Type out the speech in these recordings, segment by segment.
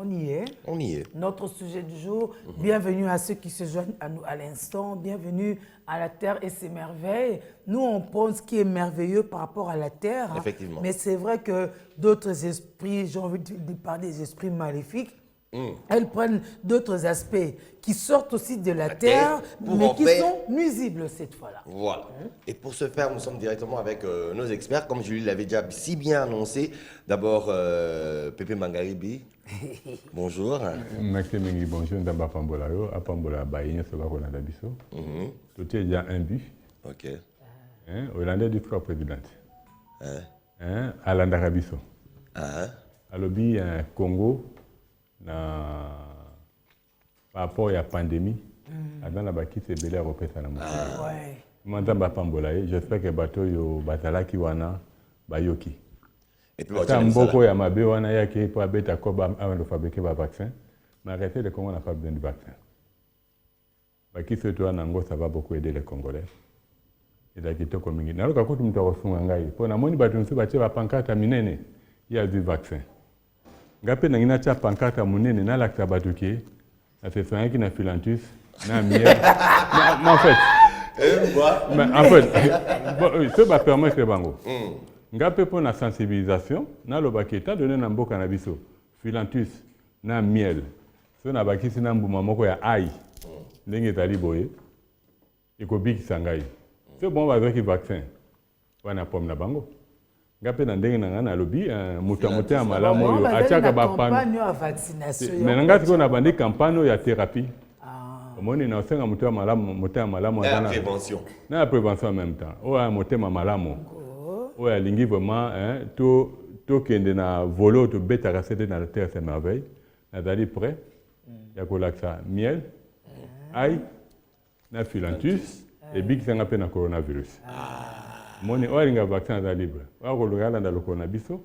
On y est. On y est. Notre sujet du jour, bienvenue à ceux qui se joignent à nous à l'instant, bienvenue à la Terre et ses merveilles. Nous, on pense ce qui est merveilleux par rapport à la Terre. Effectivement. Mais c'est vrai que d'autres esprits, j'ai envie de parler des esprits maléfiques, elles prennent d'autres aspects qui sortent aussi de la Terre, mais qui sont nuisibles cette fois-là. Voilà. Et pour ce faire, nous sommes directement avec nos experts, comme je l'avais déjà si bien annoncé. D'abord, Pépé Mangaribi. Bonjour. Maxime Mengi, bonjour. Ndamba Pambola yo, Apambola Baïne, ça va qu'on a d'habitude. Tout est déjà un but. Ok. Hollandais du frère président. Alain Darabiso. Alobi Congo, par rapport à la pandémie, dans la baki c'est belé à représenter la moitié. Ndamba Pambola yo, j'espère que bateau yo batala ki wana bayoki. Et puis, Beaucoup ya mabe wana ya qui pour abeta koba avant de fabriquer le vaccin, mais arrêtez le Congo n'a pas besoin de vaccin. Baki se toi nango ça va beaucoup aider les Congolais. Et la kito komingi. Na loka kutu mtu akofunga ngai. Po na moni batu nsu bache ba pancarte minene ya du vaccin. Ngape na ngina cha pancarte munene na lakta batu ki na se soigner qui na filantus na miel. Mais en fait, ce va permettre bango. Ngape pour la sensibilisation, na lobaki ta donné na mboka na biso, filantus na miel. So na baki sina mbuma moko ya ai. Ndenge tali boye. Iko biki sangai. C'est bon avec le vaccin. Wana pom na bango. Ngape na ndenge na ngana lobi mutamote ya malamu yo achaka ba campagne ya vaccination. Mais ngati ko na bandi campagne ya thérapie. Omoni na osenga mutu ya malamu, mutu ya malamu na prévention. Na prévention en même temps. Oya motema malamu. Oui, alingi vraiment tout kende na volo to beta rasete na la terre c'est merveille. Nadali prêt. Ya kolaksa miel, ail, na filantus et big sanga pe na coronavirus. Moni olinga vaccin za libre. Wa ko lugala na lokona biso.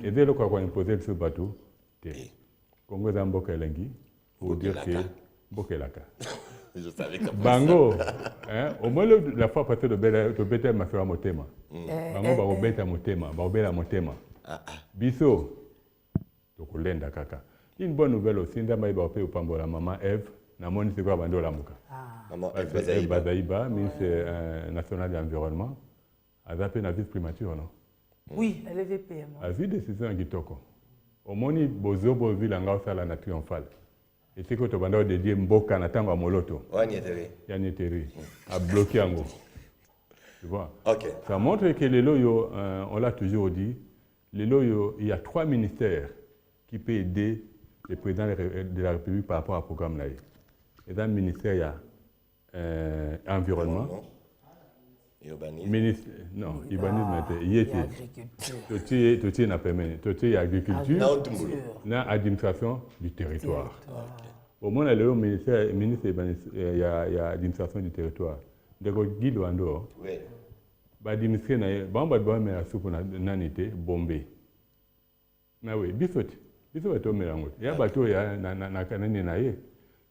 Et dès le quoi imposer sur bateau. Congo za mboka elengi pour dire que mboka laka. Je savais que Bango, au moins la fois passée de bête ma fera motema. Bango ba obeta motema, ba obela motema. Biso to kolenda kaka. Une bonne nouvelle aussi ndamba iba pe upambola maman Eve na moni c'est quoi bando la muka. Maman Eve Bazaïba, ministre national de l'environnement, a zappé na vie primature non. Oui, elle est VPM. A vie décision kitoko. Au moni bozobo vilanga sala na triomphale. Et c'est que tu vas dédier Mboka na tango moloto. Yanieteri. A bloqué Ango. Tu vois? Ok. Ça montre que les loyaux, on l'a toujours dit, les loyaux, il y a 3 ministères qui peuvent aider le président de la République par rapport au programme là. Et dans le ministère, il y a environnement. Urbanisme. Non, urbanisme, il y a agriculture, administration du territoire. Au moins, le ministère, il y a administration du territoire. Donc, Guy Luando, administrer, mais la soupe nanité, bombé. Mais oui, bisot to melango. Il y a bateau, il y a na kanani nae.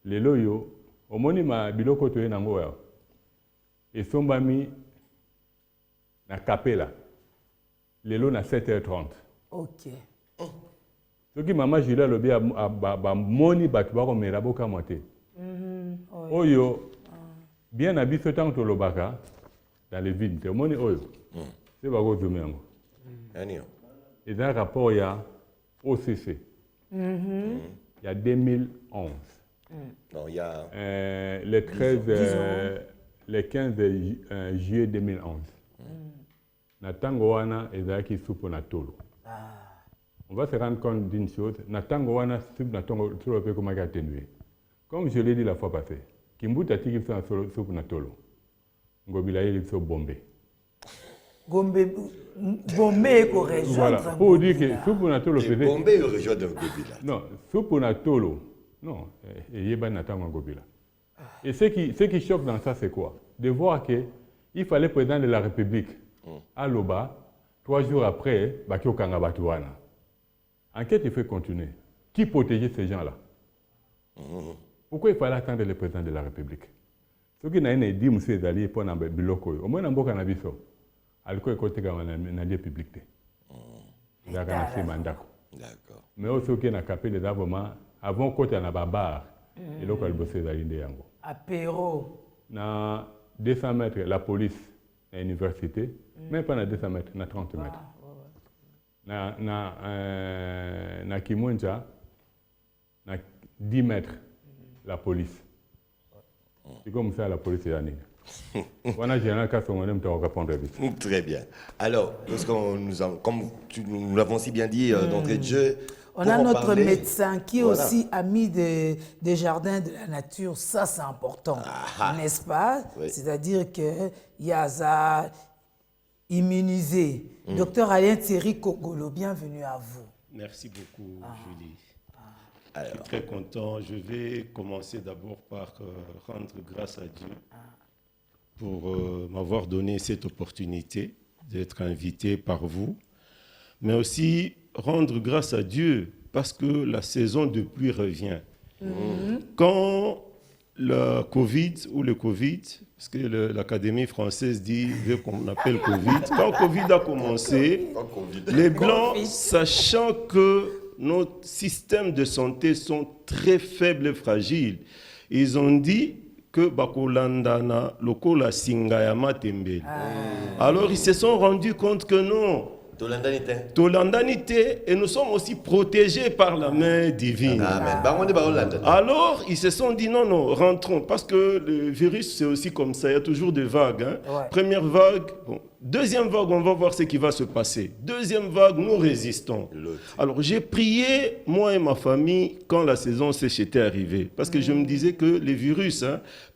Les loyo, au moins, ma biloko to nango ya. Et sombami na Capella. Les lots na 7h30. Ok. Ce qui maman Julia lobi a moni batu ba ko mera boka moté. Oyo bien habité tant to lobaka dans les villes. Te moni oyo. C'est ba go zumengo. Et dans le rapport il y a OCC. Il y a 2011. Non, il y a le 15 juillet 2011. Natango wana ezaki supo na tolo. On va se rendre compte d'une chose, natango wana supo na tolo pe comment atténuer. Comme je l'ai dit la fois passée, Kimbuta tiki na supo na tolo. Ngobila il so bombé. Bombé ko rejoindre. Voilà, pour dire que supo na tolo faisait bombé rejoindre Ngobila. Non, supo na tolo. Non, yeba natango Ngobila. Et ce qui choque dans ça c'est quoi? De voir que il fallait président de la République à Loba, 3 jours après, Bakio Kangabatuana. Enquête, il faut continuer. Qui protégeait ces gens-là? Pourquoi il fallait attendre le président de la République? Ce qui n'a pas dit, M. Zali, pour un biloko. Au moins, on a un alcool côté dans la public. Il y a un mandat. D'accord. Mais aussi, qui a capé des vraiment, avant côté en bar, et donc elle bossait dans l'Inde. Apéro. Na 200 mètres, la police, à l'université, même pas na 200 mètres, na 30 mètres. Na Kimunja, na 10 mètres, la police. C'est comme ça la police est année. Très bien. Alors, comme nous l'avons si bien dit d'entrée de jeu, on a notre médecin qui est aussi ami des jardins de la nature. Ça, c'est important, n'est-ce pas? Oui. C'est-à-dire qu'il y a ça immunisé. Docteur Alain Thierry Kogolo, bienvenue à vous. Merci beaucoup, Julie. Je suis très content. Je vais commencer d'abord par rendre grâce à Dieu pour m'avoir donné cette opportunité d'être invité par vous, mais aussi rendre grâce à Dieu parce que la saison de pluie revient. Quand le Covid, parce que l'Académie française dit qu'on appelle Covid, quand Covid a commencé, les Blancs, sachant que nos systèmes de santé sont très faibles et fragiles, ils ont dit que Bakolandana, Lokola Singayama Tembele. Alors ils se sont rendus compte que non. Tolandanité, et nous sommes aussi protégés par la main divine. Alors ils se sont dit non, rentrons, parce que le virus c'est aussi comme ça, il y a toujours des vagues. Hein. Ouais. Première vague, deuxième vague, on va voir ce qui va se passer. Deuxième vague, nous résistons. Alors j'ai prié, moi et ma famille, quand la saison sèche était arrivée, parce que je me disais que les virus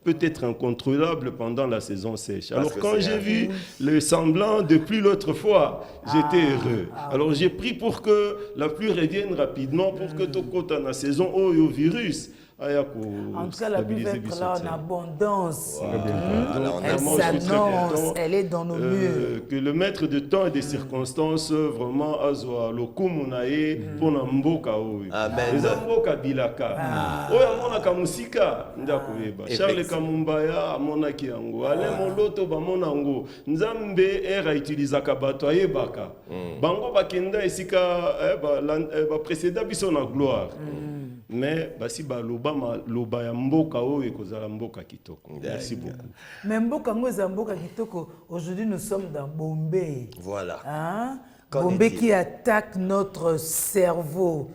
peut être incontrôlable pendant la saison sèche. Alors quand j'ai vu le semblant de pluie l'autre fois, j'étais heureux. Alors j'ai prié pour que la pluie revienne rapidement, pour que tout côté dans la saison au virus. En tout cas, la pluie va être là en abondance. Elle s'annonce, elle est dans nos murs. Que le maître de temps et des circonstances, vraiment, azwa le kumunae pour n'amboka oyo. Les amboka bilaka. Oya mona kamusika ndakoyeba. Charles Kamumbaya amona kiango. Ale moloto ba mona ngo. Nzambe era utiliza kabato ayebaka. Bango bakenda esika ba précéda biso na gloire. Mais basi ba loba ya mboka oyo ekozala mboka kitoko. Merci beaucoup. Mais mboka ngo za mboka kitoko, aujourd'hui nous sommes dans Bombay. Voilà. Hein? Bombay qui attaque notre cerveau.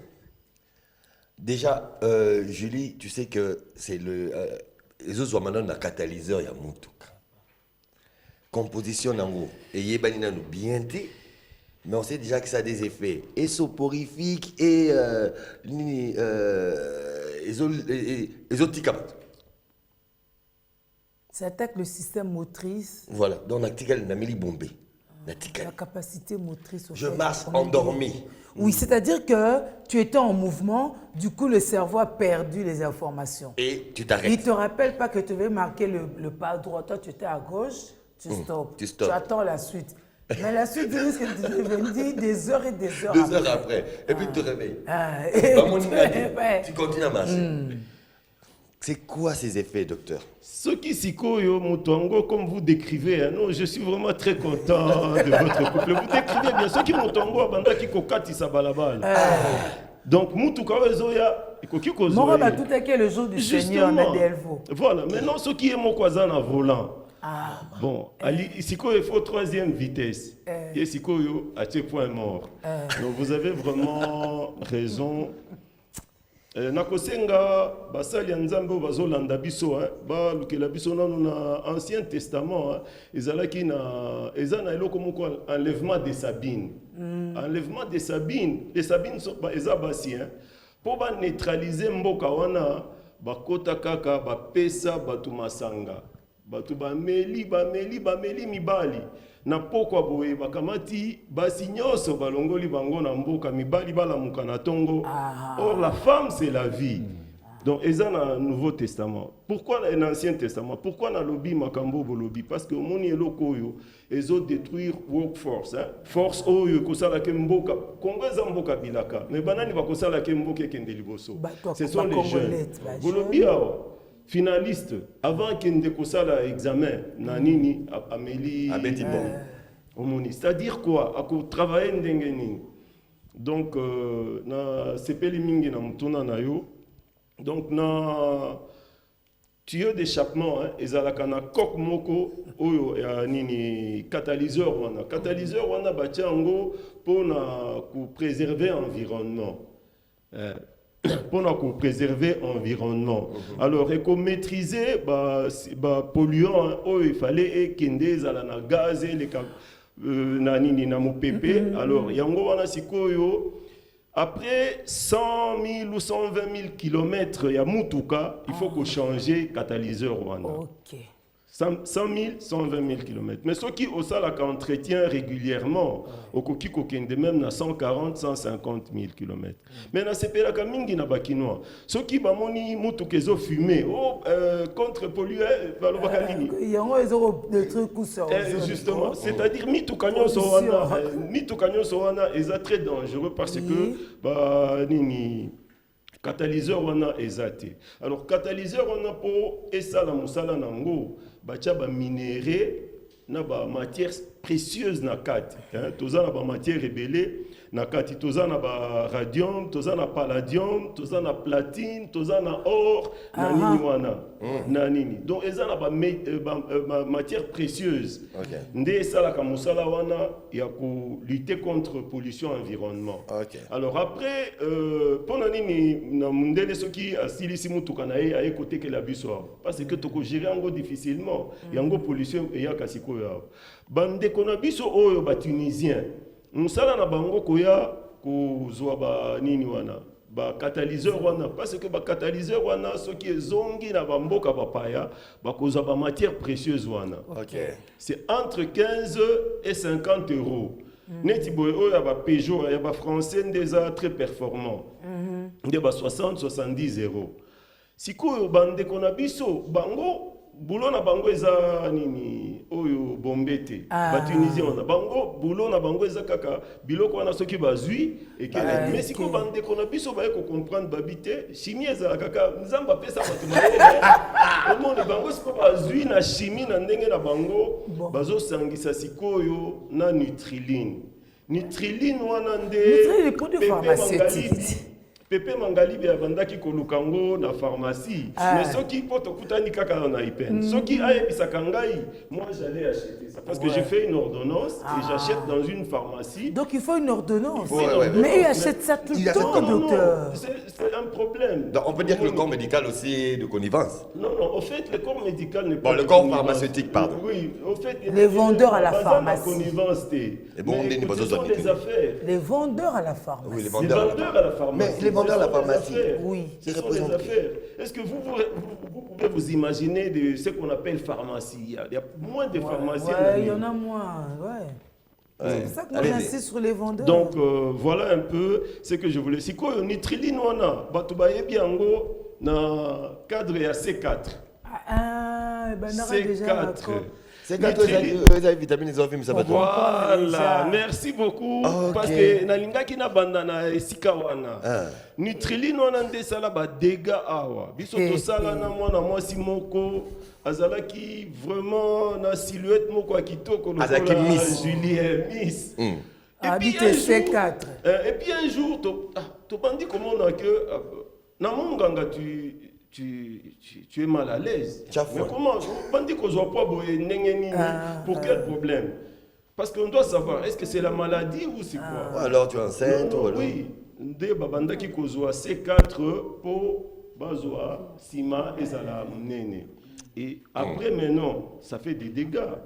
Déjà, Julie, tu sais que c'est les autres sont maintenant un catalyseur ya mutuka. Composition nango et yebani nanu bien dit. Mais on sait déjà que ça a des effets et soporifiques et ésotiques. Ça attaque le système motrice. Voilà, donc on a mis Bombay. La capacité motrice. Je marche endormi. Oui, c'est-à-dire que tu étais en mouvement, du coup le cerveau a perdu les informations. Et tu t'arrêtes. Il ne te rappelle pas que tu devais marquer le pas droit, toi tu étais à gauche, tu stoppes. Tu attends la suite. Mais la suite du risque de venir des heures et des heures après. 2 heures après. Et puis tu te réveilles. Tu continues à marcher. C'est quoi ces effets, docteur? Ce qui sikoyo mutongo, comme vous décrivez, non, je suis vraiment très content de votre couple. Vous décrivez bien. Ce qui mutongo, banda ki kokati sa balabala. Donc mutuka wezoya, ikoki kozoya. Mora ba tout est le jour du Seigneur na delvo. Voilà. Maintenant, ce qui est mon kwazana volant. Bon, ici il faut 3e vitesse. Et ici à ce point mort. Donc vous avez vraiment raison. Nakosenga basali nzambe bazolanda biso ba lukela biso na Ancien Testament ezalaki na ezana eloko moko enlèvement de Sabine. Enlèvement de Sabine, les Sabines sont ezabasi pour ba neutraliser mboka wana bakota kaka ba pesa batu masanga. Batu bameli mibali na pokwa boye bakamati basi nyoso balongoli bango na mboka mibali balamuka na tongo. Or la femme c'est la vie. Donc eza na Nouveau Testament. Pourquoi dans l'Ancien Testament? Pourquoi na lobi makambo bolobi? Parce que moni eloko oyo ezo détruire workforce, force oyo kosala ke mboka Kongo eza mboka bilaka mais banani bakosala ke mboka ekende liboso. Ce sont les jeunes. Bolobi awa finaliste avant qu'il ne kosala examen nanini Amélie Abeti bon. C'est-à-dire quoi? À travailler ndengeni. Donc na sepeli mingi na mutuna na yo. Donc na tuyau d'échappement ezalaka na coque moko oyo ya nini catalyseur wana batia yango pona ku préserver environnement. Pour préserver l'environnement. Alors, il faut maîtriser les polluants, il fallait qu'il y ait des gaz, les alors, après 100 000 ou 120 000 km, il y a Moutouka, il faut qu'on change le catalyseur. Ok. 100 000, 120 000 km. Mais ceux qui ont ça entretien régulièrement, au coquille même à 140, 150 000 km. Mais dans ces pays-là, ceux qui ont fumé, contre-polluer, il y a des trucs où ça. justement, c'est-à-dire Mitoukanyo Sowana est très dangereux parce que catalyseur wana ezate. Alors catalyseur wana po esala musala nango bacha ba minéré na ba matières précieuses na kati. Toza na ba matières rebellées na kati, toza na ba radium, toza na palladium, toza na platine, toza na or, na nini wana. Na nini. Donc ezala ba matières précieuses. Nde esala ka musala wana ya ko lutter contre pollution environnement. Alors après pona nini na mundele soki asilisi mutuka na ye aye côté que la biso parce que toko gérer yango difficilement yango pollution ya kasiko ya bande kona biso oyo ba tunisien musala na bango koya kozwa ba nini wana ba catalyseur wana parce que ba catalyseur wana soki ezongi na bamboka bapaya ba kozwa ba matières précieuses wana. C'est entre 15 et 50 euros. Neti boy oyo ya ba Peugeot ya ba français ndeza très performant. De ba 60 70 euros. Sikoyo bande kona biso bango boulot na bango eza nini oyo bombete ba tunisien wana bango boulot na bango eza kaka biloko wana soki bazui et mais siko bande kona biso ba ko comprendre babité chimie eza kaka nzamba pesa ba tunaye au monde bango siko bazui na chimie na ndenge na bango bazo sangisa sikoyo na nutriline wana nde produit pharmaceutique. Pepe Mangalibi a bandaki kolukango na pharmacie. Mais ceux qui portent kutani kaka na ipen. Ceux qui aient bisakangai, moi j'allais acheter ça parce que j'ai fait une ordonnance et j'achète dans une pharmacie. Donc il faut une ordonnance. Mais il achète ça tout le temps, docteur. C'est un problème. Donc on peut dire que le corps médical aussi est de connivence. Non, au fait, le corps médical n'est pas. Bon, le corps pharmaceutique, pardon. Oui, au fait. Les vendeurs à la pharmacie. Ce sont des affaires. Les vendeurs à la pharmacie. Oui, les vendeurs à la pharmacie. Mais les vendeurs à la pharmacie. Oui, ce sont des affaires. Est-ce que vous pouvez vous imaginer de ce qu'on appelle pharmacie? Il y a moins de pharmaciens. Il y en a moins, C'est pour ça qu'on insiste sur les vendeurs. Donc voilà un peu ce que je voulais. Si quoi nitriline wana batubaye biango na cadre ya C4. C4. C'est gâteau, ils ont vitamines, ils ont fait ça. Voilà, merci beaucoup. Parce que nalingaki na banda na esika wana. Nitriline wana nde sala ba dégâts awa. Biso to sala na mwana mwasi moko azalaki vraiment na silhouette moko akitoko lokola Julien Miss. Et puis C4. Et puis un jour to bandi comment on a que na monganga tu es mal à l'aise. Mais comment on dit qu'on ne soit pas pour quel problème? Parce qu'on doit savoir, est-ce que c'est la maladie ou c'est quoi? Alors tu es enceinte? Oui. Nde babanda ki kozwa C4 pour bazwa sima ezala munene. Et après maintenant, ça fait des dégâts.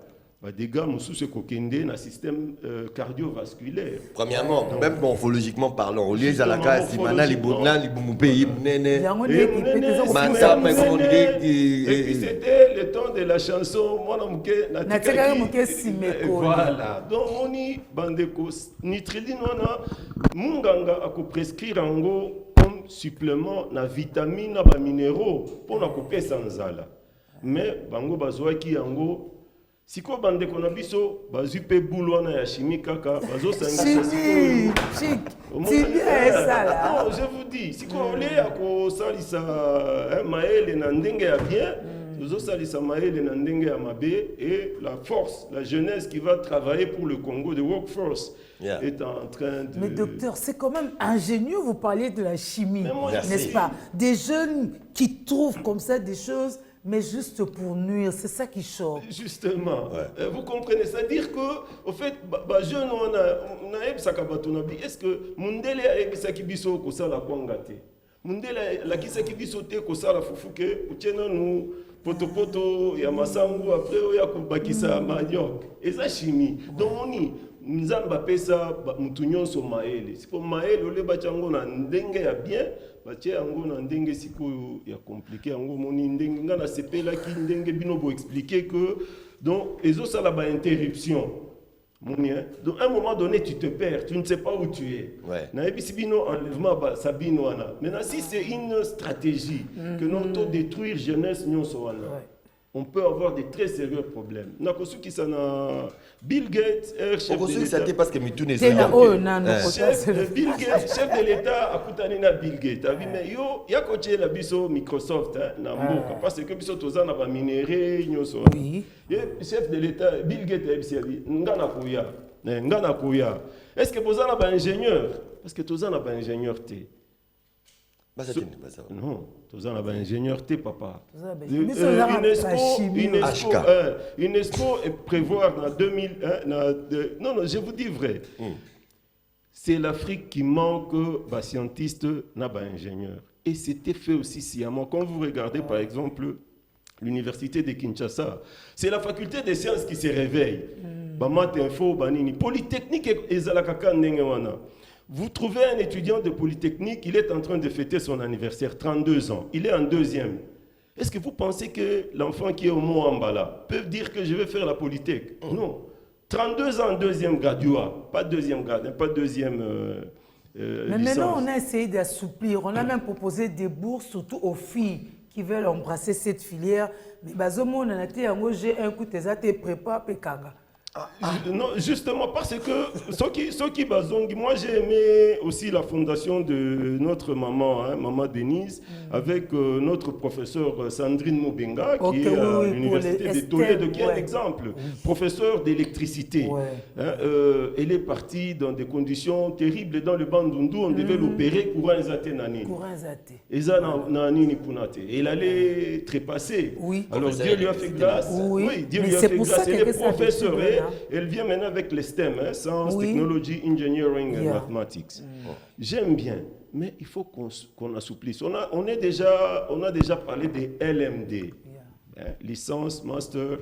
Des dégâts sous kokende na système cardiovasculaire. Premièrement, même morphologiquement parlant, au lieu de la case, simana libuna libumupe nene. Et puis c'était le temps de la chanson Mwana Muke Natikaki. Voilà. Donc on y bandeko nitriline wana munganga ako prescrire ango comme supplément na vitamine na ba minéraux pour na couper sans ala. Mais bango bazwaki ango siko bande kona biso bazu pe boulona ya chimie kaka bazo sangisa siko c'est bien ça là. Non, je vous dis siko ole ya ko salisa maele na ndenge ya bien tozosalisa mayele na ndenge ya mabe, et la force, la jeunesse qui va travailler pour le Congo, the workforce, est en train de... Mais docteur, c'est quand même ingénieux, vous parliez de la chimie, n'est-ce Merci. pas? Des jeunes qui trouvent comme ça des choses, mais juste pour nuire, c'est ça qui choque. Justement, vous comprenez, c'est-à-dire que, au fait, jeune, on a ebisaka bato na bi, est-ce que mundele a ebisaki biso kosala kwanga te? Mundele lakisaki biso te kosala fufuke, utiena nous poto ya masangu, après oya kubakisa manioc. Et ça chimie. Donc on y nzamba pesa mutu nyonso maele. Sipo maele ole bachango na ndenge ya bien, batie yango na ndenge sikoyo ya compliqué yango moni ndenge ngana sepela ki ndenge bino bo expliquer que donc ezo sala ba interruption. Donc à un moment donné tu te perds, tu ne sais pas où tu es. Na ebisi bino enlèvement ba sabino wana. Maintenant si c'est une stratégie que nous auto détruire jeunesse nyonso wana. On peut avoir des très sérieux problèmes. Nakosu qui s'en a Bill Gates, chef de l'État. Parce que Bill Gates, chef de l'État, a coutani na Bill Gates. Mais yo, ya coaché la biso Microsoft na mboka parce que biso tozana ba minéraux nyoso. Oui. Chef de l'État, Bill Gates a dit ngana koya. Est-ce que bozana ba ingénieur? Parce que tozana ba ingénieur té. Non, tu as un ingénieur, t'es papa. UNESCO prévoit dans 2000. Non, je vous dis vrai. C'est l'Afrique qui manque de scientistes, d'ingénieurs. Et c'était fait aussi sciemment. Quand vous regardez par exemple l'université de Kinshasa, c'est la faculté des sciences qui se réveille. Polytechnique et Zalakaka Nengewana. Vous trouvez un étudiant de Polytechnique, il est en train de fêter son anniversaire, 32 ans. Il est en deuxième. Est-ce que vous pensez que l'enfant qui est au Moambala peut dire que je vais faire la Polytech? Non. 32 ans en deuxième graduat, pas deuxième grade, pas deuxième mais licence. maintenant, on a essayé d'assouplir. On a même proposé des bourses, surtout aux filles qui veulent embrasser cette filière. Mais j'ai un coup de tête prépa Pekanga. Non, justement parce que moi j'ai aimé aussi la fondation de notre maman, maman Denise, avec notre professeur Sandrine Mubenga, qui est à l'université de Toledo, qui est un exemple, professeur d'électricité. Elle est partie dans des conditions terribles dans le Bandundu, on devait l'opérer courant Zate Nani. Elle allait trépasser. Alors Dieu lui a fait grâce. Dieu lui a fait grâce. Elle est professeure. Elle vient maintenant avec les STEM, Science, Technology, Engineering and Mathematics. J'aime bien, mais il faut qu'on assouplisse. On a déjà parlé des LMD, licence, master,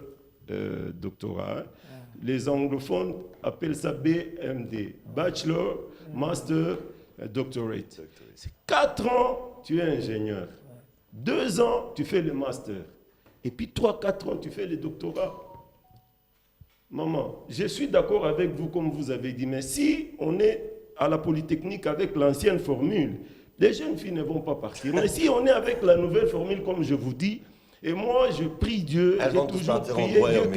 doctorat. Les anglophones appellent ça BMD, bachelor, master, doctorate. C'est 4 ans, tu es ingénieur. 2 ans, tu fais le master. Et puis 3-4 ans, tu fais le doctorat. Maman, je suis d'accord avec vous comme vous avez dit, mais si on est à la Polytechnique avec l'ancienne formule, les jeunes filles ne vont pas partir. Mais si on est avec la nouvelle formule, comme je vous dis, et moi je prie Dieu, j'ai toujours prié Dieu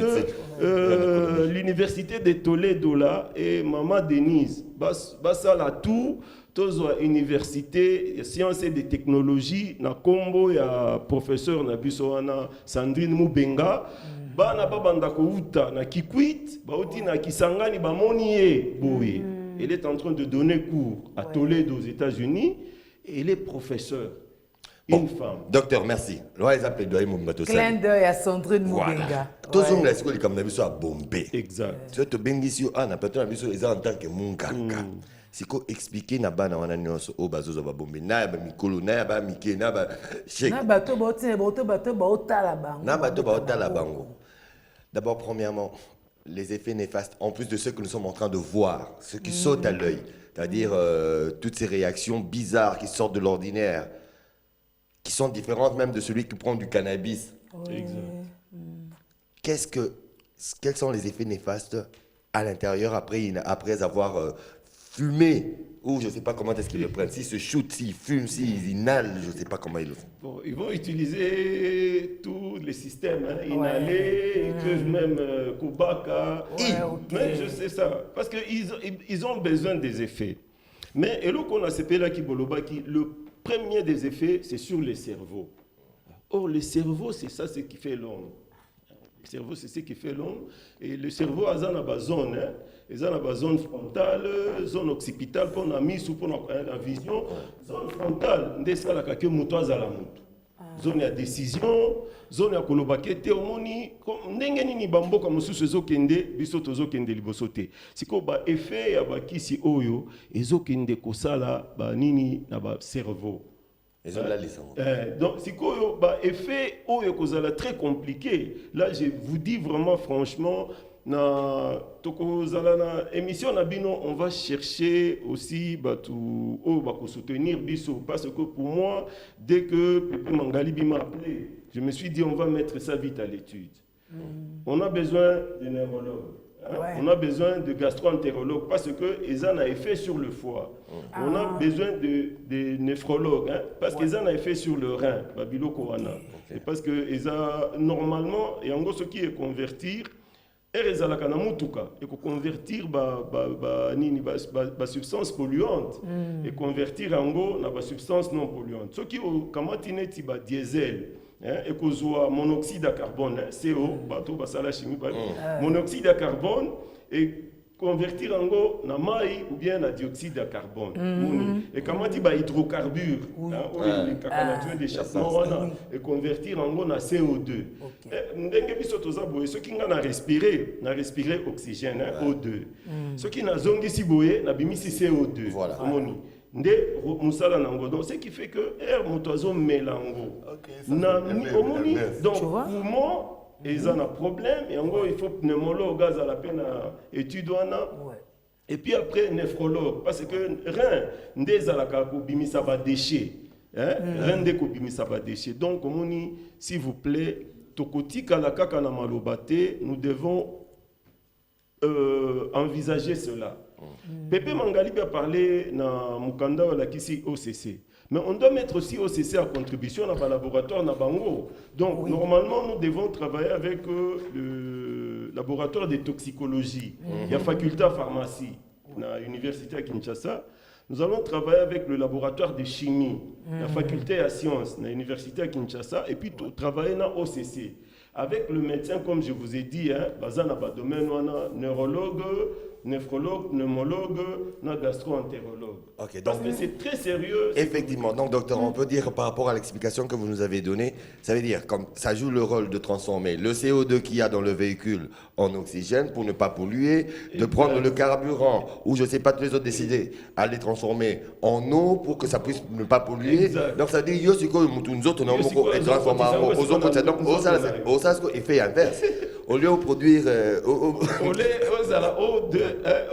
que l'université de Toledo là et Maman Denise, ça là tout, tozo université sciences et de technologie na kombo ya professeur na biso wana Sandrine Mubenga. Bana babanda ko uta na Kikwit, bauti na Kisangani bamoni ye boye. Elle est en train de donner cours à Toledo aux États-Unis et elle est professeure. Une femme. Docteur, merci. Clin d'œil à Sandrine Mubenga. Tous les gens qui comme nabiso à Bombay. Exact. Tu te bengisio ana peut-être nabiso ils en tant que munkaka. Si ko expliquer na bana wana nyonso o bazozo ba Bombay na ba mikolo na ba mike na ba chek. Na bato ba otala bango. Na bato ba otala bango. D'abord, premièrement, les effets néfastes, en plus de ceux que nous sommes en train de voir, ceux qui sautent à l'œil, c'est-à-dire toutes ces réactions bizarres qui sortent de l'ordinaire, qui sont différentes même de celui qui prend du cannabis. Exact. Quels sont les effets néfastes à l'intérieur après avoir fumé? Ou je ne sais pas comment est-ce qu'ils le prennent. S'ils se shootent, s'ils fument, s'ils inhalent, je ne sais pas comment ils le font. Bon, ils vont utiliser tous les systèmes. Inhaler, ils peuvent même Kubaka. Mais je sais ça. Parce qu'ils ont besoin des effets. Mais et là qu'on a ce là qui le premier des effets, c'est sur les cerveaux. Or, le cerveau, c'est ça ce qui fait l'homme. Le cerveau, c'est ce qui fait l'homme. Et le cerveau, il y a une zone. Il y a une zone frontale, zone occipitale, pour la mise ou pour la vision. Zone frontale, c'est la que moto a la moto. Zone de décision, zone de kolobakete, omoni, ndenge nini bamboka mosusu ezokende, biso tozokende liboso te. Siko ba effet ya bakisi oyo, ezokende kosala ba nini na ba cerveau. Donc, si bah, effet oyo kozala très compliqué. Là, je vous dis vraiment franchement, na émission Nabino, on va chercher aussi bah, soutenir Bisso. Parce que pour moi, dès que Pepe Mangalibi m'a appelé, je me suis dit on va mettre ça vite à l'étude. On a besoin de neurologues. Ouais. On a besoin de gastro-entérologues parce qu'ils ont un effet sur le foie. On a besoin de néphrologues parce qu'ils ont un effet sur le rein. Et parce que normalement, il y a ce qui est convertir. Et convertir la substance polluante et convertir en la substance non polluante. Ce qui est diesel. Et qu'on soit monoxyde de carbone, CO, monoxyde de carbone et convertir en gros na maï ou bien na dioxyde de carbone. Et comment tu vas hydrocarbures, les d'échappement et convertir en gros na CO2. Ceux qui ont respiré oxygène, O2. Ceux qui n'ont zongi si boye, na bimisi CO2. Voilà. Nde musala nango, donc ce qui fait que air motoiseau mélango donc poumon ils ont un problème et en gros il faut pneumologue à la peine étude et puis après néphrologue parce que rein nde alaka ko bimisa ba déchet rein nde ko bimisa ba déchet donc omoni s'il vous plaît tokotika la kaka na malobate nous devons envisager cela. Pepe Mangalibi a parlé dans Mukanda wala kisi OCC. Mais on doit mettre aussi OCC à contribution dans le laboratoire na Bango. Donc normalement nous devons travailler avec le laboratoire de toxicologie. Il y a faculté de pharmacie à l'université à Kinshasa. Nous allons travailler avec le laboratoire de chimie, la faculté à sciences à l'université à Kinshasa et puis travailler dans OCC. Avec le médecin, comme je vous ai dit, bazana ba domaine neurologue, néphrologue, pneumologue, gastro-entérologue. Okay, parce que c'est très sérieux. Effectivement. Donc, docteur, on peut dire par rapport à l'explication que vous nous avez donnée, ça veut dire comme ça joue le rôle de transformer le CO2 qu'il y a dans le véhicule en oxygène pour ne pas polluer, de prendre le carburant ou je ne sais pas, tous les autres décider à les transformer en eau pour que ça puisse ne pas polluer. Exact. Donc, ça veut dire que nous autres, on a transformé aux autres. Donc, ça, c'est effet inverse. Au lieu de produire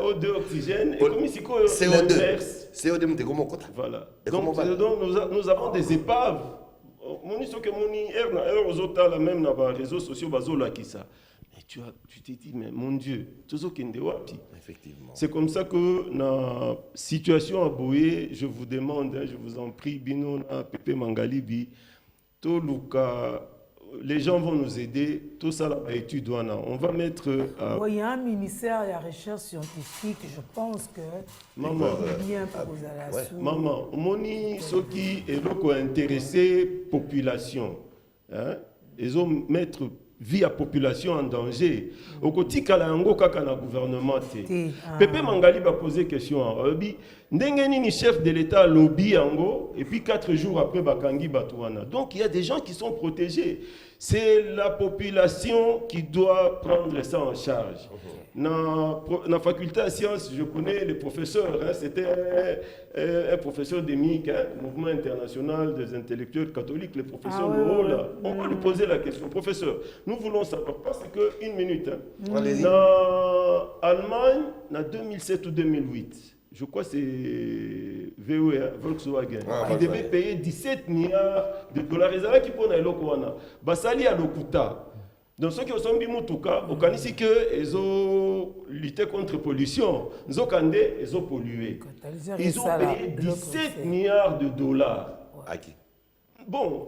O2 oxygène et comme ici l'inverse. CO2 comment quoi? Voilà. Donc nous avons des épaves. Moni so que moni aux autres même dans les réseaux sociaux bazola qui ça. Mais tu t'es dit mais mon Dieu, tozo kende wapi. Effectivement. C'est comme ça que na situation à Boye, je vous demande, je vous en prie, Bino na Pepe Mangalibi, to luka. Les gens vont nous aider, tout ça là, étude, on va mettre... Il y a un ministère de la recherche scientifique, je pense que... Maman, bien pour la maman, moni, ceux qui sont intéressés, population, ils vont mettre vie à population en danger. Au côté kala yango kaka na gouvernement te. Pepe Mangalibi a posé question en Obi. Ndengeni ni chef de l'État lobby yango et puis 4 jours après bakangi batouana. Donc il y a des gens qui sont protégés. C'est la population qui doit prendre ça en charge. Dans la faculté de sciences, je connais le professeur, c'était un professeur d'EMIC, Mouvement international des intellectuels catholiques, le professeur Lohola. On va lui poser la question. Professeur, nous voulons savoir, parce que, une minute, dans Allemagne, en 2007 ou 2008, je crois que c'est VW, Volkswagen, qui devait payer 17 milliards de dollars. Ils allaient qui pour aller au Basali à l'Okuta. Donc ceux qui sont bien mutuka, au Kanisi que ils ont lutté contre la pollution, ils ont candé, ils ont pollué. Ils ont payé 17 milliards de dollars. Bon,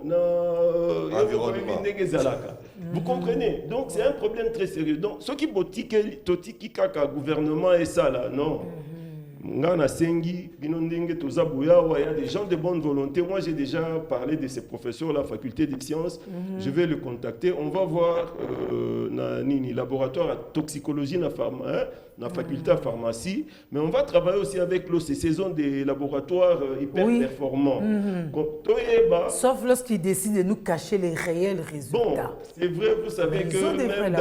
vous comprenez? Donc c'est un problème très sérieux. Donc ceux qui botiquent, totiki kaka gouvernement et ça là, non. Ngana Sengi, Binondenge, Tozabuyawa, il y a des gens de bonne volonté. Moi, j'ai déjà parlé de ces professeurs à la faculté des sciences. Je vais le contacter. On va voir Nini, laboratoire à toxicologie na faculté de pharmacie. Mais on va travailler aussi avec ces saisons des laboratoires hyper performants. Sauf lorsqu'ils décident de nous cacher les réels résultats. Bon, c'est vrai, vous savez que même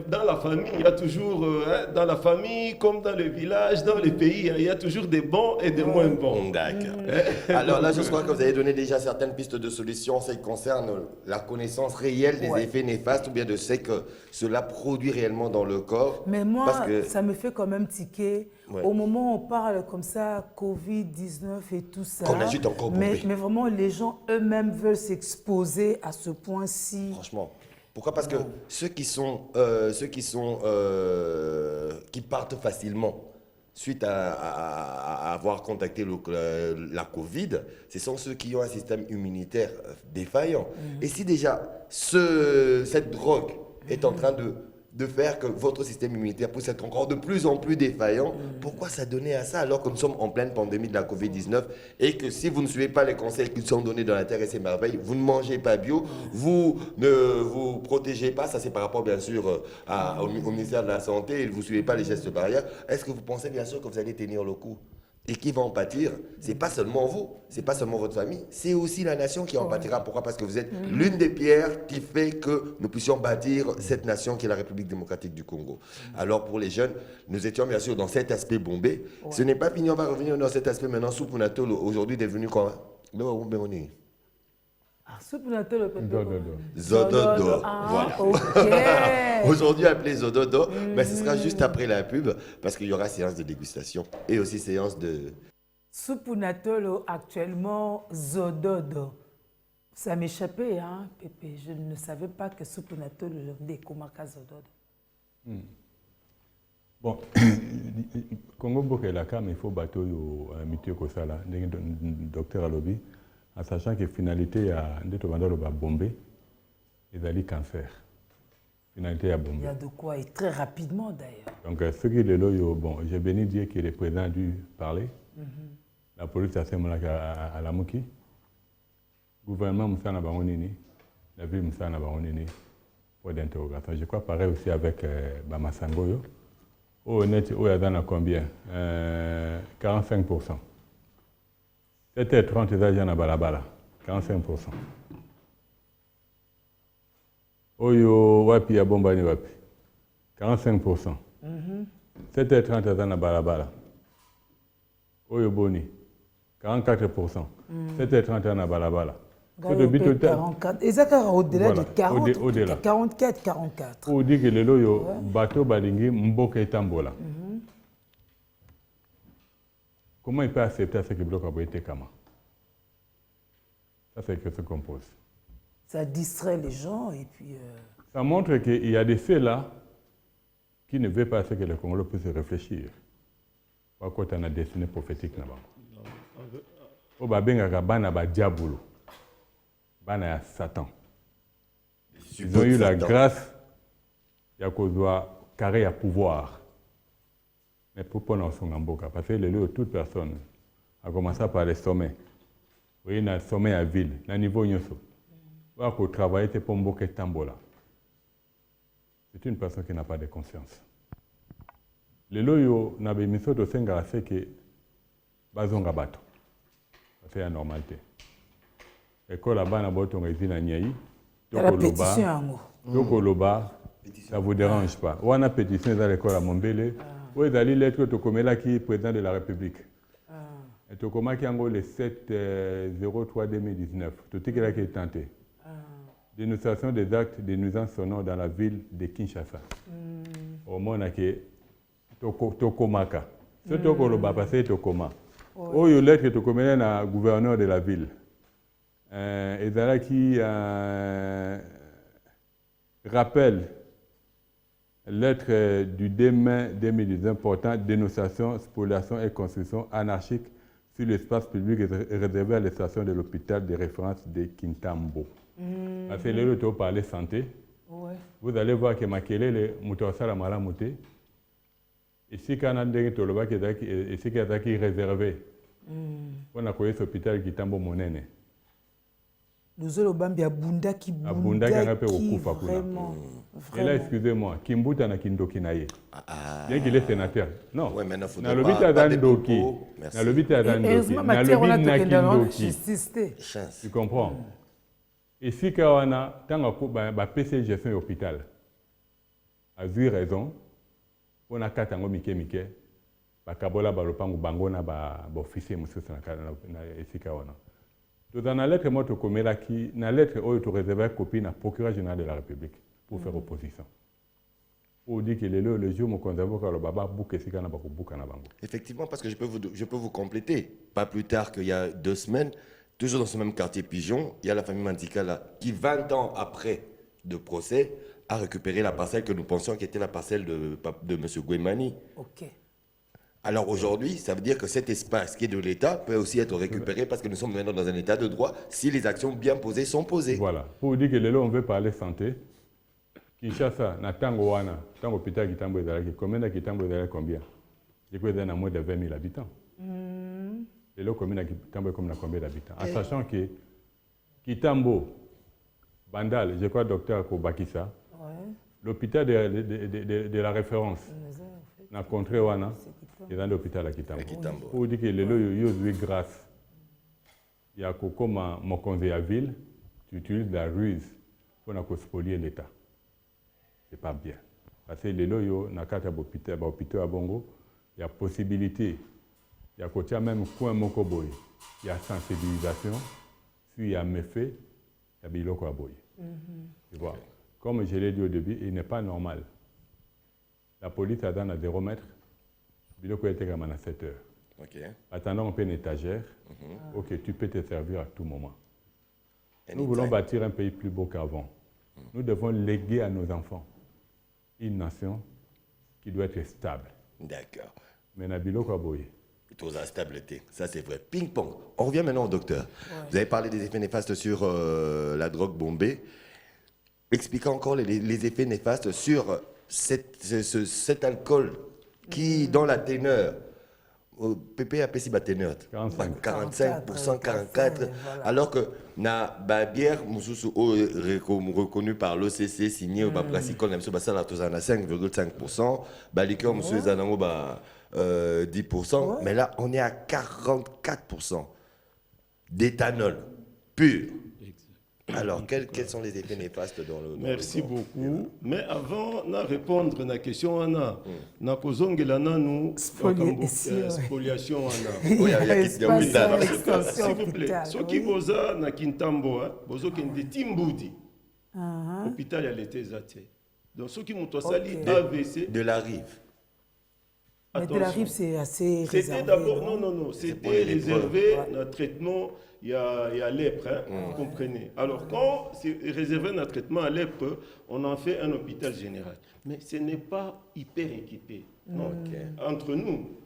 dans la famille, il y a toujours, dans la famille comme dans le village, dans les pays, il y a toujours des bons et des moins bons. D'accord. Alors là, je crois que vous avez donné déjà certaines pistes de solutions en ce qui concerne la connaissance réelle des effets néfastes ou bien de ce que cela produit réellement dans le corps. Mais moi, ça me fait quand même tiquer. Au moment où on parle comme ça, Covid-19 et tout ça, qu'on ajoute encore mais vraiment, les gens eux-mêmes veulent s'exposer à ce point-ci. Franchement. Pourquoi? Parce que ceux qui partent facilement suite à avoir contacté la Covid, ce sont ceux qui ont un système immunitaire défaillant. Et si déjà cette drogue est en train de faire que votre système immunitaire puisse être encore de plus en plus défaillant, pourquoi s'adonner à ça alors que nous sommes en pleine pandémie de la Covid-19 et que si vous ne suivez pas les conseils qui sont donnés dans la Terre et ses merveilles, vous ne mangez pas bio, vous ne vous protégez pas, ça c'est par rapport bien sûr au ministère de la Santé, et vous ne suivez pas les gestes barrières, est-ce que vous pensez bien sûr que vous allez tenir le coup? Et qui va en pâtir? C'est pas seulement vous, c'est pas seulement votre famille, c'est aussi la nation qui en pâtira. Pourquoi? Parce que vous êtes l'une des pierres qui fait que nous puissions bâtir cette nation qui est la République démocratique du Congo. Alors pour les jeunes, nous étions bien sûr dans cet aspect bombé. Ce n'est pas fini, on va revenir dans cet aspect maintenant. Soupunatolo aujourd'hui devenu quoi? Zododo. Voilà. Okay. Aujourd'hui appelé Zododo, mais ce sera juste après la pub parce qu'il y aura séance de dégustation et aussi séance de... Soupunatolo actuellement Zododo. Ça m'échappait, hein, Pépé. Je ne savais pas que Soupunatolo décomarca Zododo. Bon, Congo Bokelaka, mais il faut battre un métier comme ça, là, docteur Alobi. En sachant que finalité à Bombé, ils allaient cancer. Finalité à Bombé. Il y a de quoi, et très rapidement d'ailleurs. Donc, ce qui est là, bon, j'ai béni dire que le président a dû parler. La police a fait à la Mouki. Le gouvernement Moussa Nabaronini, la ville Moussa Nabaronini, pour d'interrogation. Je crois pareil aussi avec Bamasangoyo. Au net, il y a combien 45%. 7h30, il y a un balabala, 45%. Oyo, wapi ya bomba ni wapi, 45%. 7h30, il y a un balabala. Oyo boni, 44%. 7h30, il y a un balabala. 44. Et ça, au-delà de 40, au-delà. 44, 44. On dit que le loyo, bateau balingi, mboke tambola. Comment il peut accepter ce que bloc a été kama? Ça, c'est que ce qu'on pose. Ça distrait les gens et puis... Ça montre qu'il y a des faits là qui ne veulent pas ce que le Congolais puisse réfléchir. Pourquoi tu as une destinée prophétique là-bas? Au Babengaka, bana ba diabolo. Bana ya Satan. Ils ont eu la grâce de carré à pouvoir. Mais pour prendre son amboka, parce que les lieux, toute personne, a commencé par les sommets. Oui, il y a un sommet à ville, à niveau nyoso. Voilà qu'on travaille pour mboka tambola. C'est une personne qui n'a pas de conscience. Les loyo n'a pas mis ça au senga c'est que bazonga bato. C'est la normalité. École là-bas n'a pas ton résident à Niaï. La pétition. Donc loba, ça vous dérange pas. Ou on a pétition dans l'école à Mombele. Oui, dans les lettres, Tokomela qui est président de la République. Et Tokoma qui est le 7-03-2019. Tout ce qui est tenté. Dénonciation des actes de nuisance sonore dans la ville de Kinshasa. Au moins, on a Tokomaka. Ce Tokoloba passé Tokoma. Oh, il y a lettre que Tokomela est gouverneur de la ville. Et là qui rappelle lettre du 2 mai 2019 portant dénonciation, spoliation et construction anarchique sur l'espace public réservé à la station de l'hôpital de référence de Kintambo. Parce que là, tu parler santé. Vous allez voir que Makele, le Moutouassala Malamouté, esika na ndenge tolobaki esika ezalaki réservé mpona koyesa hôpital Kitambo monene Luzolo Bambi abundaki anga mpe kokufa kuna. Et là, excusez-moi, Kimbuta na kindoki na ye. Bien qu'il est sénateur. Non. Ouais, maintenant, na lobita adandoki. Na lobita adandoki. Na lobita na kindoki. Tu comprends? Et si kawana tanga ko ba PC gestion hôpital. A vu raison. On a katango mike. Ba kabola ba lopango bangona ba officier mususu na esika wana. Dans la lettre, moi, na lettre, tu réserves copie na procureur général de la République pour faire opposition. Pour dire que le jour où le baba bouke sikana bako bouka na bango. Effectivement, parce que je peux vous compléter. Pas plus tard qu'il y a 2 semaines, toujours dans ce même quartier Pigeon, il y a la famille Mandikala qui, 20 ans après de procès, a récupéré la parcelle que nous pensions qui était la parcelle de M. Guémani. Ok. Alors aujourd'hui, ça veut dire que cet espace qui est de l'État peut aussi être récupéré parce que nous sommes maintenant dans un état de droit si les actions bien posées sont posées. Voilà. Pour dire que on veut parler santé, Kinshasa, na tango wana, tango hôpital Kitambo ezalaki, combien de Kitambo ezalaki combien? Je crois qu'il y a moins de 20 000 habitants. Et là, combien de Kitambo comme combien d'habitants? En sachant que Kitambo, Bandal, je crois docteur Kobakisa, l'hôpital de la référence, na contrée wana, il y a un hôpital à Kitambo. Pour dire que les lois ont grâce. Il y a comme mon conseil à ville, tu utilises la ruse pour spolier l'État. Ce n'est pas bien. Parce que les lois ont hôpital à Bongo, il y a possibilité, il y a même coin Mokoboy, il y a sensibilisation, puis il y a méfait, il y a biloko à boy. Tu vois, comme je l'ai dit au début, il n'est pas normal. La police a dans à 0 mètres. Biloko était comme à 7 heures. Okay. Attendant, on peut une étagère. Ok, tu peux te servir à tout moment. Nous voulons bâtir un pays plus beau qu'avant. Nous devons léguer à nos enfants une nation qui doit être stable. D'accord. Mais na biloko aboye. Toute la stabilité, ça c'est vrai. Ping-pong. On revient maintenant au docteur. Vous avez parlé des effets néfastes sur la drogue bombée. Expliquez encore les effets néfastes sur cet alcool qui, dans la teneur, PP a payé si teneur, 45%, 44%, alors que na bière reconnue par l'OCC, signée au Bapracicol, même si ça a 5,5%, liqueur, monsieur Zanango, 10%, mais là, on est à 44% d'éthanol pur. Alors, quels sont les effets néfastes dans le... Merci beaucoup. Mais avant de répondre à la question, Anna, nous avons spoliation. S'il vous plaît, ceux qui sont à Kintambo, ils sont Timbudi. L'hôpital a été zaté. Donc, ceux qui ont sali AVC... De la rive. Mais de la rive, c'est assez réservé. C'était d'abord... Non. C'était réservé à un traitement... Il y a lèpre, vous comprenez. Alors, quand c'est réservé un traitement à lèpre, on en fait un hôpital général. Mais ce n'est pas hyper équipé. Entre nous.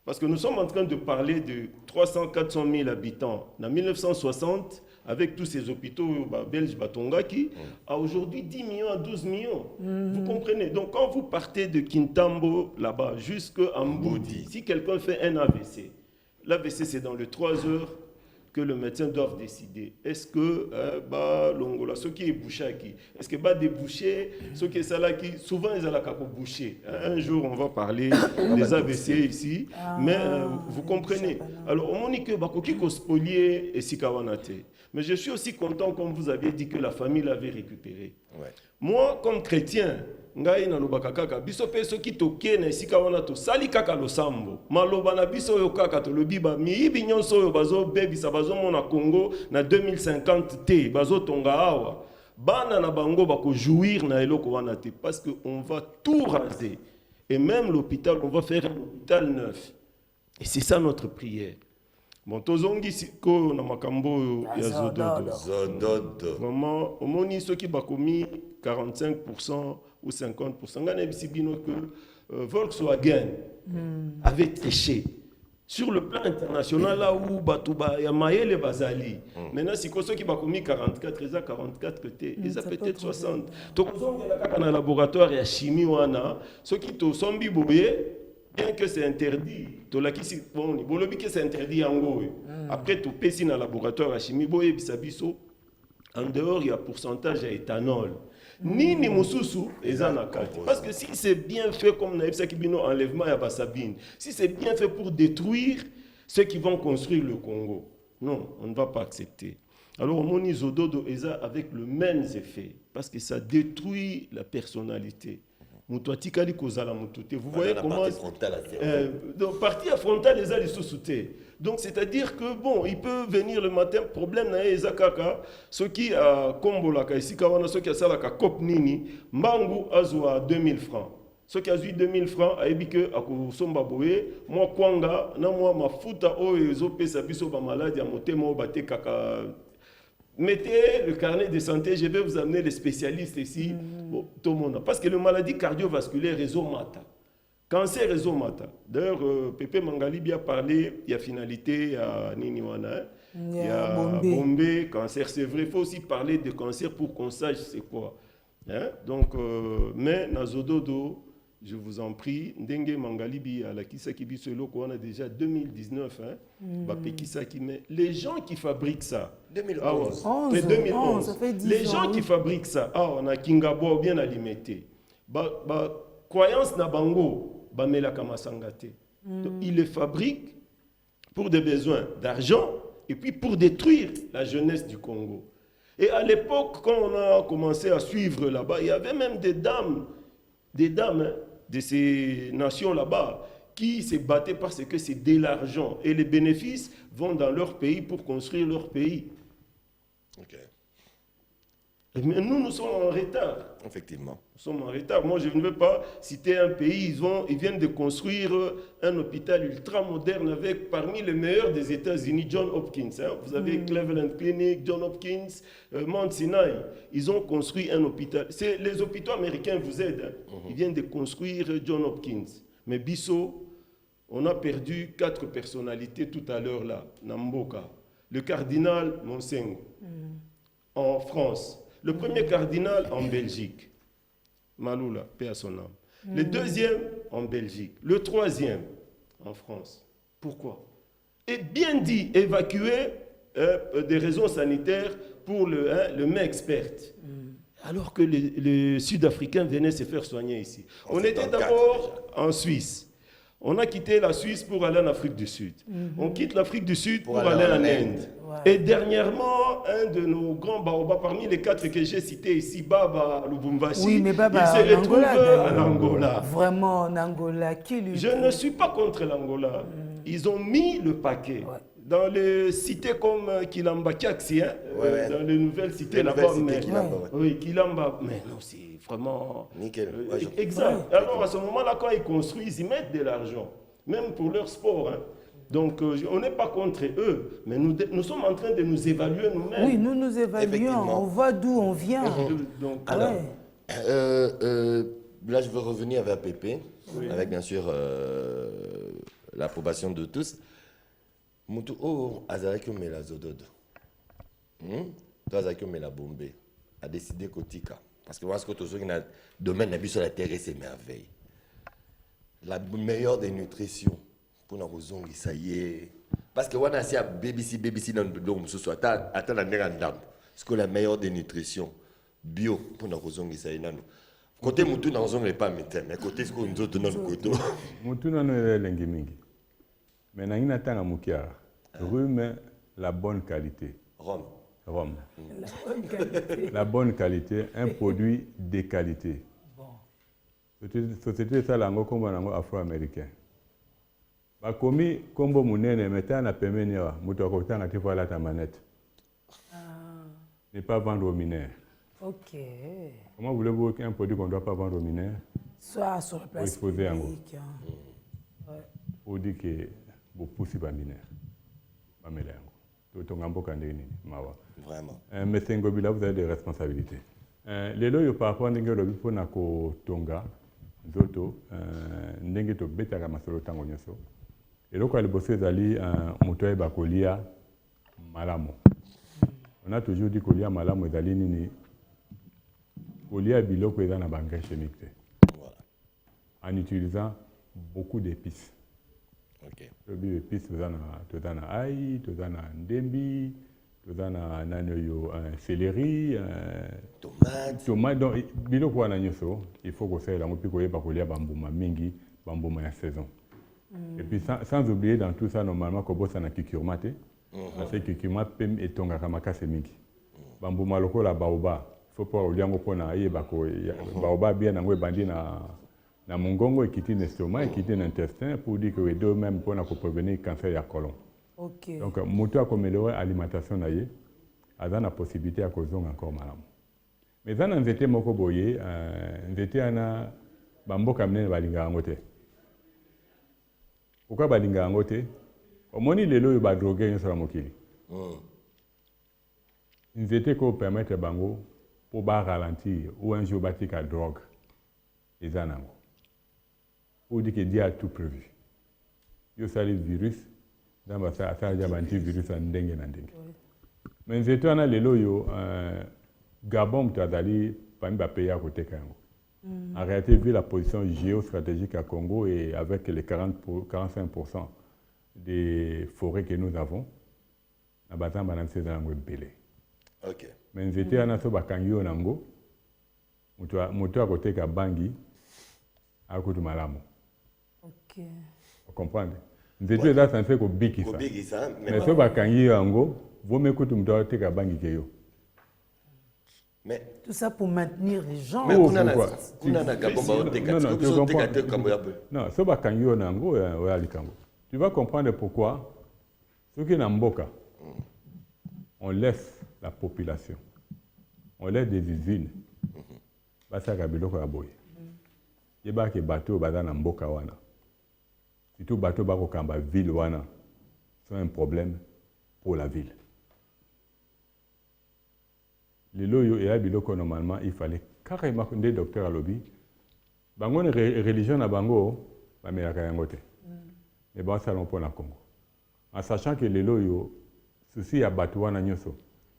Parce que nous sommes en train de parler de 300-400 000 habitants. En 1960, avec tous ces hôpitaux belges, Batongaki, à aujourd'hui 10 millions à 12 millions. Vous comprenez. Donc, quand vous partez de Kintambo, là-bas, jusqu'à Mboudi, si quelqu'un fait un AVC, l'AVC, c'est dans les 3 heures que le médecin doit décider. Est-ce que l'ongola, ce qui est bouché, est-ce que déboucher, ce qui est ça là qui souvent ils allaient boucher. Un jour on va parler des AVC ici, mais vous comprenez. Alors on dit que bakoki spolier et sikawanate. Mais je suis aussi content comme vous aviez dit que la famille l'avait récupéré. Ouais. Moi comme chrétien, ngai na lobaka kaka biso pe soki toke na esika wana to sali kaka losambo maloba na biso yo kaka to lobiba miyibi nyonso yo bazo bebisa bazo mona Congo na 2050 te bazo tonga awa bana na bango bako jouir na eloko wana te parce que on va tout raser et même l'hôpital on va faire un hôpital neuf et c'est ça notre prière. Bon, tozongi siko na makambo ya zododo. Vraiment, omoni ceux qui bakomi 45% ou 50%. Ngana bisibino que Volkswagen avait triché sur le plan international là où Batouba ya Mayele Bazali. Maintenant siko ceux qui bakomi 44, ils a 44 côté, ils a peut-être 60. Tozongi na laboratoire ya chimie wana, ceux qui to sombi boye bien que c'est interdit, tolakisi bon, bolobi que c'est interdit en gros. Après tout pesi na laboratoire à chimie boye bisabiso en dehors il y a pourcentage d'éthanol. Nini mususu eza na kati. Parce que si c'est bien fait comme na ebisa kibino enlèvement ya basabine, si c'est bien fait pour détruire ceux qui vont construire le Congo, non, on ne va pas accepter. Alors moni zododo eza avec le même effet parce que ça détruit la personnalité. Vous voyez comment donc partie frontale les a les sous-soutés. Donc c'est-à-dire que bon, il peut venir le matin, problème na ezakaka, ceux qui a kombola ka ici kawana ceux qui a sala ka cop nini, mbangu azwa 2000 francs. Ceux qui a eu 2000 francs a dit que akosomba boye, moi kwanga na moi mafuta o ezopesa biso ba maladie ya motema bate kaka. Mettez le carnet de santé, je vais vous amener les spécialistes ici. Bon, tout le monde. Parce que le maladie cardiovasculaire, réseau mata. Cancer, réseau mata. D'ailleurs, Pépé Mangali a parlé, il y a finalité, il y a Niniwana, il y a Bombay, cancer. C'est vrai, il faut aussi parler de cancer pour qu'on sache c'est quoi. Hein? Donc, mais Nazododo, je vous en prie, Ndenge Mangalibi à la Kisakibi Solo, on a déjà 2019, mais les gens qui fabriquent ça, 2011. Ah ouais, 2011. Ça fait 10 les ans, gens oui. qui fabriquent ça, on a Kingabo bien alimenté. Croyance na bango, melaka masangate. Donc, ils les fabriquent pour des besoins d'argent et puis pour détruire la jeunesse du Congo. Et à l'époque, quand on a commencé à suivre là-bas, il y avait même des dames hein, de ces nations là-bas qui se battaient parce que c'est de l'argent. Et les bénéfices vont dans leur pays pour construire leur pays. Ok. Mais nous sommes en retard. Effectivement. Nous sommes en retard. Moi, je ne veux pas citer un pays. Ils viennent de construire un hôpital ultra moderne avec parmi les meilleurs des États-Unis, John Hopkins. Hein. Vous avez Cleveland Clinic, John Hopkins, Mount Sinai. Ils ont construit un hôpital. Les hôpitaux américains vous aident. Hein. Ils viennent de construire John Hopkins. Mais Bissau, on a perdu 4 personnalités tout à l'heure là. Namboka. Le cardinal Monsengo en France. Le premier cardinal en Belgique, Maloula, paix à son âme. Le deuxième en Belgique. Le troisième en France. Pourquoi? Et bien dit, évacuer des raisons sanitaires pour le mec expert. Alors que les Sud-Africains venaient se faire soigner ici. On était d'abord en Suisse. On a quitté la Suisse pour aller en Afrique du Sud. On quitte l'Afrique du Sud pour aller en Inde. Ouais. Et dernièrement, un de nos grands baobabs, parmi les 4 que j'ai cités ici, Baba Lubumbashi, oui, mais Baba, il se retrouve en Angola. Vraiment en Angola. Je ne suis pas contre l'Angola. Ils ont mis le paquet. Ouais. Dans les cités comme Kilamba Kiaxi, hein, dans les nouvelles cités là-bas. Oui, Kilamba. Mais non, c'est vraiment... Nickel. Exact. Alors à ce moment-là, quand ils construisent, ils mettent de l'argent. Même pour leur sport. Hein. Donc, on n'est pas contre eux, mais nous sommes en train de nous évaluer nous-mêmes. Oui, nous évaluons, on voit d'où on vient. Donc, alors, là, je veux revenir vers Pépé, avec bien sûr l'approbation de tous. Mutu azalaki omela zododo. Azalaki omela bombe. A décidé kotika. Parce que moi, ce que tu as dans le domaine de la terre, c'est merveille. La meilleure des nutritions. Pour nous raison, ça y est. Parce que on a assez BBC dans le dôme ce soir. Attends la dame. Ce que la meilleure des nutritions bio pour nous raison, ça y est. Côté Moutou, nous n'avons pas médecin, mais côté ce qu'on nous donne dans le côté. Moutou, nous avons lengi mingi. Mais nous avons tanga mukia. Rhume, la bonne qualité. Rhum. La bonne qualité. La bonne qualité, un produit de qualité. Bon. Société ça lango comme lango afro-américain. Bakomi kombo munene mettant na pemenia muto ko tanga ti voilà ta manette. Ne pas vendre aux mineurs. OK. Comment voulez-vous qu'un produit qu'on ne doit pas vendre aux mineurs soit sur la place publique. On dit que vous poussez les mineurs. Vraiment. Mais c'est vous avez des responsabilités. Les lois par rapport à ce Tonga, Zoto, Nengeto Betaka Masolo Tangonyoso. Et donc, les bossés allaient Motoye Bakolia Malamo. On a toujours dit Kolia Malamo est allé nini. Kolia Biloko est dans la banque chimique. En utilisant beaucoup d'épices. Ok. Les épices, tu as ail, tu as ndembi, tu as céleri, tomate. Donc, il faut que ça ait la bambuma mingi, bambuma en saison. Et puis, sans oublier dans tout ça, normalement, que ça na cucurma, parce que cucurma est tonga kamaka mingi. Bambuma loko la baoba. Il faut pas oublier que baoba bien nango bandi na mongongo et quitter l'estomac et quitter l'intestin pour dire que les deux même pour prévenir le cancer du côlon. Okay. Donc, moto a améliorer l'alimentation naie, a la possibilité à causer encore malade. Mais ça n'a été moko boye, n'était ana bambo kamne balinga angote. Pourquoi balinga angote? Au moni lelo yo ba droguer sur la mokili. N'était ko permettre bango pour ba ralentir ou un jour batik à drogue. Les anango. Pour dire qu'il y a tout prévu. Il y a le virus, il y a un antivirus en dengue. Mais c'est un peu Gabon qui a d'aller parmi les pays à côté. En réalité, vu la position géostratégique à Congo et avec les 45% des forêts que nous avons, nous avons un peu de belé. Mais c'était un peu de Nango, moto à côté de Bangi, à côté de Malamo. Ok. Vous comprenez? Nous étions là sans faire que biki ça. Mais ce que kangi ango, vous m'écoutez m'doit te ka bangi keyo. Mais tout ça pour maintenir les gens. Mais on a Gabon ba te ka. Non, ce que kangi ango ya likango. Tu vas comprendre pourquoi ceux qui n'amboka on laisse la population. On laisse des usines. Basa kabilo ko aboye. Yeba ke bateau bazana mboka wana. Si tout bateau va au ville, c'est un problème pour la ville. Les loyaux et les normalement, il fallait carrément que des docteurs à lobby. Bango une religion à Bango, mais la Kayangote. Mais bon, ça l'on pour la Congo. En sachant que les loyaux, ceci à Batouana Nyoso,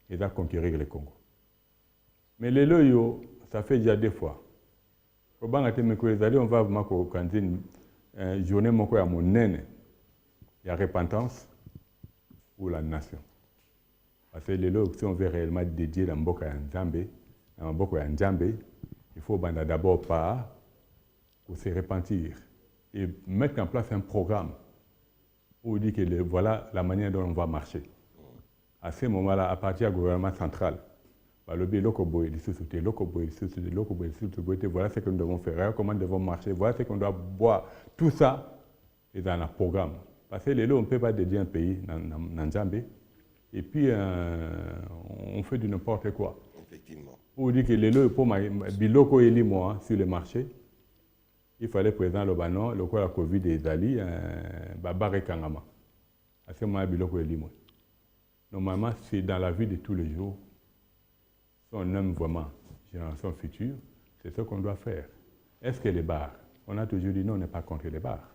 ils ont conquérir le Congo. Mais les loyaux, ça fait déjà deux fois. Au Bangaté, on va voir qu'au cantine. Journée moko ya monene ya repentance pour la nation. Parce que les lois, si on veut réellement dédier la mboka ya Nzambe, il faut d'abord pas pour se repentir et mettre en place un programme pour dire que voilà la manière dont on va marcher. À ce moment-là, à partir du gouvernement central, voilà ce que nous devons faire, comment nous devons marcher, voilà ce qu'on doit boire. Tout ça est dans le programme. Parce que les lois, on ne peut pas dédier un pays dans Nzambe. Et puis, on fait du n'importe quoi. Effectivement. Pour dire que les lois, pour biloko et moi sur le marché, il fallait présenter le banon, le quoi la Covid des Ali, Babare Kangama. À ce moment-là, biloko et moi. Normalement, c'est dans la vie de tous les jours. Si on aime vraiment la génération future, c'est ce qu'on doit faire. Est-ce que les bars, on a toujours dit non, on n'est pas contre les bars.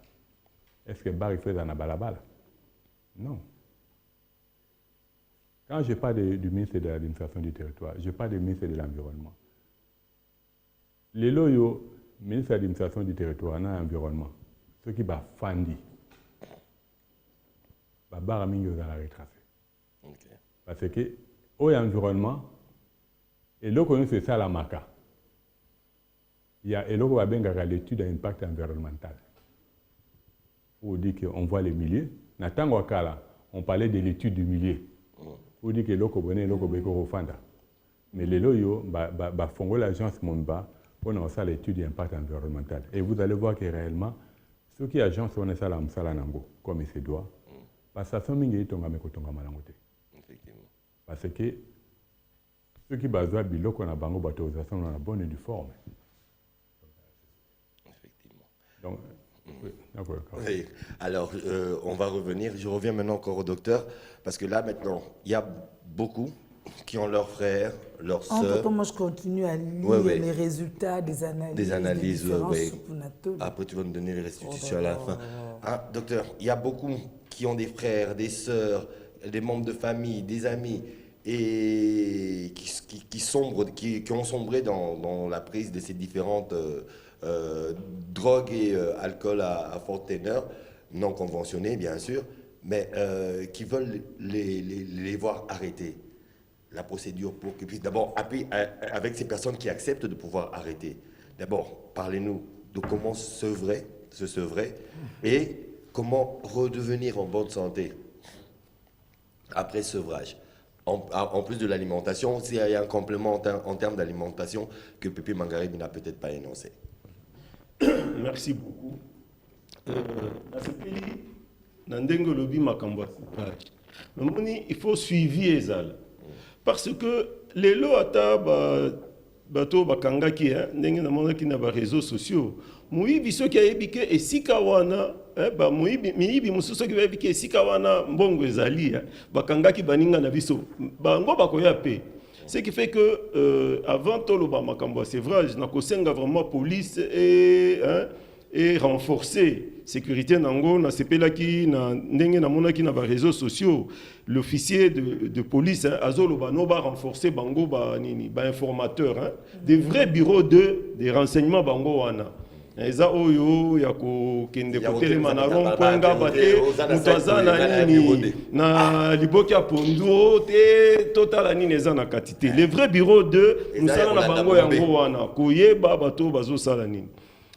Est-ce que les bars, ils font dans la balabala? Non. Quand je parle du ministère de l'administration du territoire, je parle du ministère de l'environnement. Les loyaux, ministère de l'administration du territoire, on a un environnement. Ce qui va fandi, va baramingo dans la retracée. Parce que, au environnement, et là, c'est ça la maca. Il y a l'étude d'impact environnemental. Pour dire qu'on voit les milieux. On parlait de l'étude du milieu. Pour dire que l'oko bonnet, l'oko beko fanda. Mais les loyaux, font l'agence Monba pour faire l'étude d'impact environnemental. Et vous allez voir que réellement, ceux qui agence on ça la msalanango comme il se doit. Parce que ça sont mingi tonga mekotonga malangote. Parce que ceux qui basent sur qu'on a bango batorisation dans la bonne et due forme. Effectivement. Donc, oui, d'accord. Oui. Alors, on va revenir. Je reviens maintenant encore au docteur, parce que là, maintenant, il y a beaucoup qui ont leurs frères, leurs sœurs. Moi, je continue à lire les résultats des analyses. Des analyses, oui. Après, tu vas nous donner les restitutions à la fin. Hein, docteur, il y a beaucoup qui ont des frères, des sœurs, des membres de famille, des amis, et qui ont sombré dans la prise de ces différentes drogue et alcool à fort teneur, non conventionnés bien sûr, mais qui veulent les voir arrêter. La procédure pour qu'ils puissent d'abord appuyer avec ces personnes qui acceptent de pouvoir arrêter. D'abord, parlez-nous de comment se sevrer et comment redevenir en bonne santé après sevrage. En plus de l'alimentation, s'il y a un complément en termes d'alimentation que Pépé Mangarib n'a peut-être pas énoncé. Merci beaucoup. Il faut suivre ezala. Parce que les lois ata bato bakangaki ndenge na monaki na ba réseaux sociaux muibi soki ayebike esika wana ba muibi mususu ki ayebike esika wana mbongo ezali bakangaki baninga na biso bango bakoya pe. Ce qui fait que avant toloba makambo sevrage na kosenga vraiment police et renforcer sécurité nango na sepelaki na ndenge na monaki na ba réseaux sociaux l'officier de police azoloba no ba renforcer bango ba nini ba informateur des vrais bureaux de renseignement bango wana eza oyo ya ko kende kotele manaro ponga bate mutazana nini na liboki ya pondu te total nini eza na katité les vrais bureaux de musala na bango yango wana koyeba bato bazo sala nini.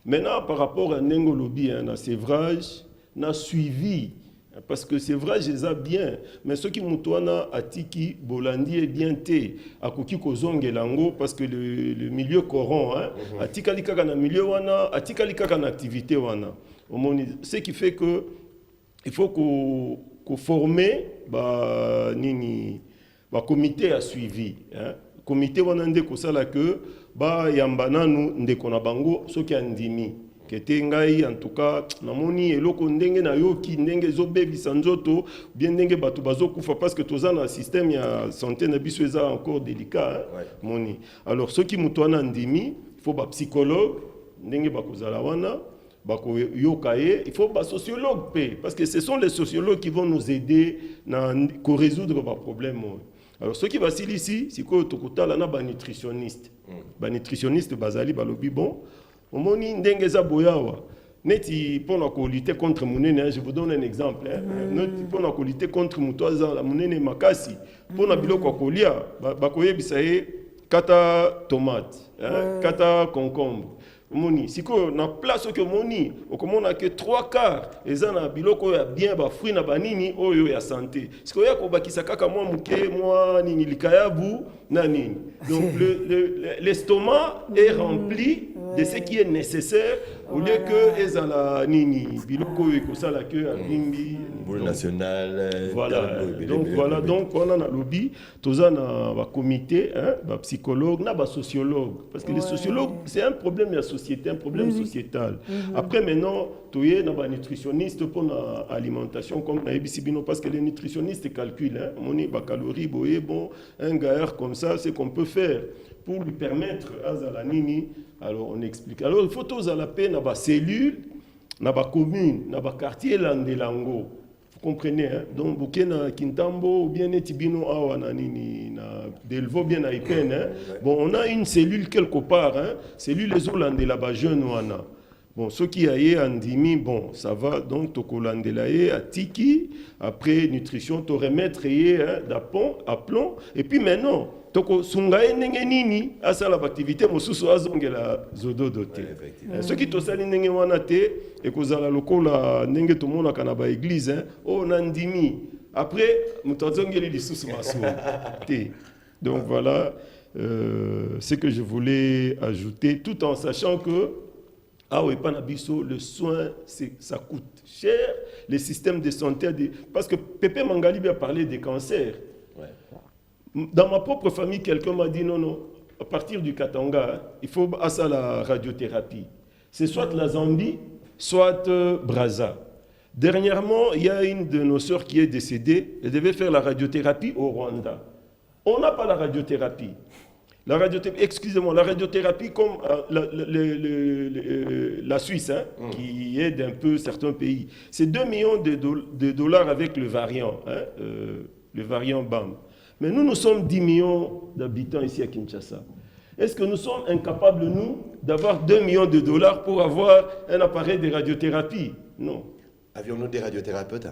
Maintenant, par rapport à Nengo Lobby, na sévrage, na suivi, parce que sévrage est bien, mais ce qui moutoana atiki bolandi est bien té, à koki kozonge lango, parce que le milieu corrompt, atika likaka na milieu wana, atika likaka na activité wana. Ce qui fait que il faut qu'on forme nini comité à suivi, comité wana ndeko sala que ba yambana nu ndeko na bango soki andimi kete ngai en tout cas namoni eloko ndenge na yoki ndenge zobebisa nzoto bien ndenge bato bazokufa parce que toza na système ya santé na biso eza encore délicat moni. Alors soki muto wana andimi il faut ba psychologue ndenge bakozala wana bako yokaye, il faut ba sociologue parce que ce sont les sociologues qui vont nous aider à résoudre les problèmes. Alors, ce qui va ici, c'est que tu as nutritionniste. Nutritionniste, bazali, balobi, bon, au moment où ndengeza boyawa, neti pour lutter contre monene, je vous donne un exemple. Neti pour lutter contre mutoza, la monene makasi, pour na biloko kolia, bakoye bisaye, kata tomate, kata concombre. Moni, si ko na place que moni, o komona que 3/4 ezana biloko ya bien ba fruit na banini oyo ya santé. Si ko ya ko bakisa kaka mwa muke mwa nini likayabu na nini. Donc l'estomac est rempli de ce qui est nécessaire au lieu que ezana nini biloko ko sala que bimbi boule nationale. Voilà. Donc on a lobby, toza na ba comité ba psychologue na ba sociologue parce que les sociologues c'est un problème de société, un problème sociétal. Après maintenant, tu es un nutritionniste pour l'alimentation comme Naibisibino parce que les nutritionnistes calculent mon calories, bon, un gars comme ça, c'est qu'on peut faire pour lui permettre à Zalanini. Alors on explique. Alors il faut tous à la peine dans la cellule, dans la commune, dans le quartier Landelango. Vous comprenez, donc Bukena Kintambo ou bien Etibino Awananini, Delvo bien à Ipen. Bon, on a une cellule quelque part, cellule les Hollandais là-bas, jeunes Wana. Bon, ceux qui aillent en dimi, bon, ça va, donc Tokolandelaye, à Tiki, après nutrition, tu remettre d'aplomb, et puis maintenant, Toko Sungaye Nengenini, à ça l'activité, Mosusu Azongela Zodo doté. Ceux qui te salent Nengewanate, et que la locola Nenge Tomona Kanaba église, oh Nandimi, après, Moutazongeli Lissous Massou. Donc voilà ce que je voulais ajouter, tout en sachant que ah oui, Panabiso, le soin, ça coûte cher. Les systèmes de santé, parce que Pépé Mangalibi a parlé des cancers. Dans ma propre famille, quelqu'un m'a dit non, à partir du Katanga, il faut à la radiothérapie. C'est soit la Zambie, soit Brazza. Dernièrement, il y a une de nos sœurs qui est décédée. Elle devait faire la radiothérapie au Rwanda. On n'a pas la radiothérapie. La radiothérapie comme la Suisse, qui aide un peu certains pays. C'est 2 millions de dollars avec le variant BAM. Mais nous sommes 10 millions d'habitants ici à Kinshasa. Est-ce que nous sommes incapables, nous, d'avoir 2 millions de dollars pour avoir un appareil de radiothérapie? Non. Avions-nous des radiothérapeutes?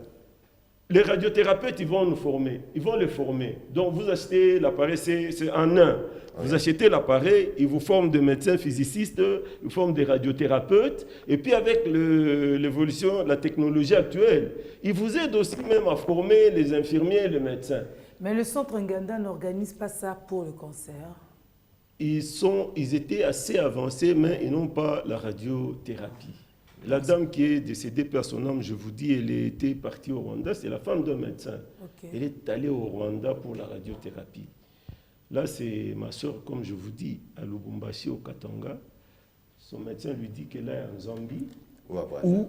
Les radiothérapeutes, ils vont nous former. Ils vont les former. Donc, vous achetez l'appareil, c'est en un. Vous achetez l'appareil, ils vous forment des médecins physicistes, ils vous forment des radiothérapeutes. Et puis, avec l'évolution, la technologie actuelle, ils vous aident aussi même à former les infirmiers et les médecins. Mais le centre Nganda n'organise pas ça pour le cancer. Ils étaient assez avancés, mais ils n'ont pas la radiothérapie. La dame qui est décédée, personnellement, je vous dis, elle était partie au Rwanda, c'est la femme d'un médecin. Okay. Elle est allée au Rwanda pour la radiothérapie. Là, c'est ma soeur, comme je vous dis, à Lubumbashi, au Katanga. Son médecin lui dit qu'elle est en Zambie ou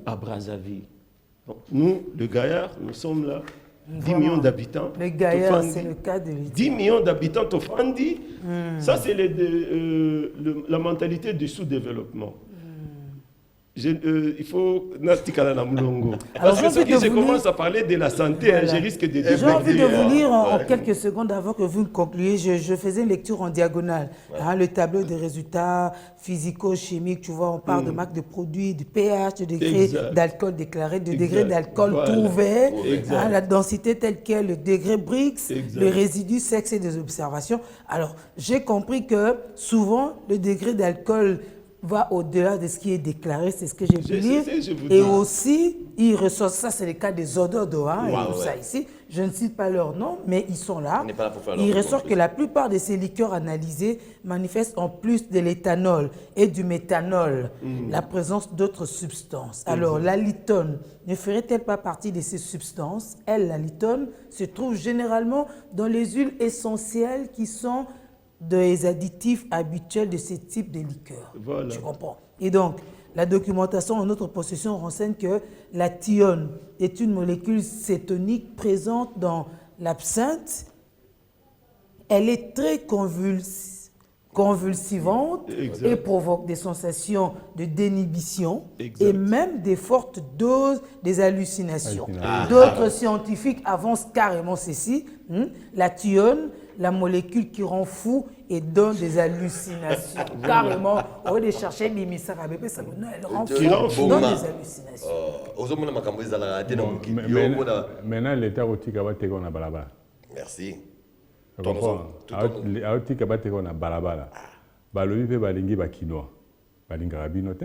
à Brazzaville. Donc, nous, le Gaillard, nous sommes là, 10 millions d'habitants. Le Gaillard, c'est le cas de l'État. 10 millions d'habitants, Tofandi. Ça, c'est la mentalité du sous-développement. Il faut Nastikala Namulongo. Parce que si je commence à parler de la santé, voilà. Je risque de développer. J'ai envie de vous lire en quelques secondes avant que vous ne concluiez. Je faisais une lecture en diagonale. Hein, le tableau des résultats physico-chimiques, tu vois, on parle de marque de produits, du pH, de degré d'alcool déclaré, de degré d'alcool trouvé, hein, la densité telle qu'elle, le degré Brix, le résidu sexe et des observations. Alors, j'ai compris que souvent, le degré d'alcool va au-delà de ce qui est déclaré, c'est ce que j'ai pu lire. Et aussi, ils ressortent, ça c'est le cas des odeurs d'Oa, et tout ça ici. Je ne cite pas leur nom, mais ils sont là. Il ressort que la plupart de ces liqueurs analysées manifestent en plus de l'éthanol et du méthanol, la présence d'autres substances. Alors, la litone ne ferait-elle pas partie de ces substances? Elle, la litone, se trouve généralement dans les huiles essentielles qui sont des additifs habituels de ce type de liqueurs. Voilà. Tu comprends? Et donc, la documentation en notre possession renseigne que la thione est une molécule cétonique présente dans l'absinthe. Elle est très convulsivante et provoque des sensations de déinhibition et même des fortes doses des hallucinations. D'autres scientifiques avancent carrément ceci. La thione, la molécule qui rend fou et donne des hallucinations. Carrément, au lieu de chercher l'émissaire à bébé, elle rend fou, donne des hallucinations. Maintenant, l'État aussi va te faire balabala. Merci. Tu comprends? Aoti va te faire balabala. Balobi pe balingi bakinoa. Balinga rabino te.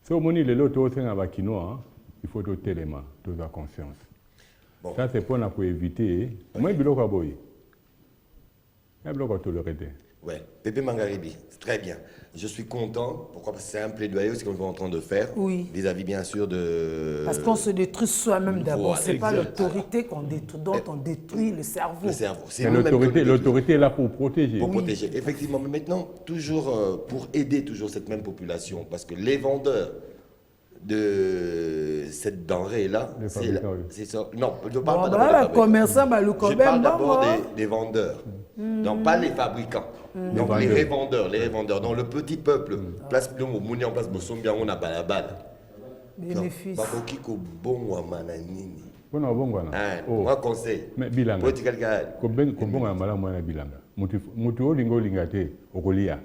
Si au moni lelo to senga bakinoa, il faut tout élément, toute la conscience. Bon. Ça, c'est pour éviter. Moi, je suis aboyé. Je suis toléré. Oui, Pépé Mangaribi, très bien. Je suis content. Pourquoi? Parce que c'est un plaidoyer ce qu'on est en train de faire. Vis-à-vis, bien sûr, de. Parce qu'on se détruit soi-même d'abord. Voilà, ce n'est pas l'autorité qu'on détruit, dont on détruit le cerveau. Le cerveau. L'autorité est là pour protéger. Pour protéger, effectivement. Mais maintenant, toujours pour aider toujours cette même population. Parce que les vendeurs de cette denrée-là, c'est ça. Non, je parle pas des commerçants, je parle d'abord des vendeurs. Donc, pas les fabricants. Donc, les revendeurs. Donc, le petit peuple, place de Mouni en place de Sombia, on a balabal. Bénéfice. Moi, conseil. Mais bilanga. Kobonga malamu wana bilanga. Mutu olingo lingate okolia.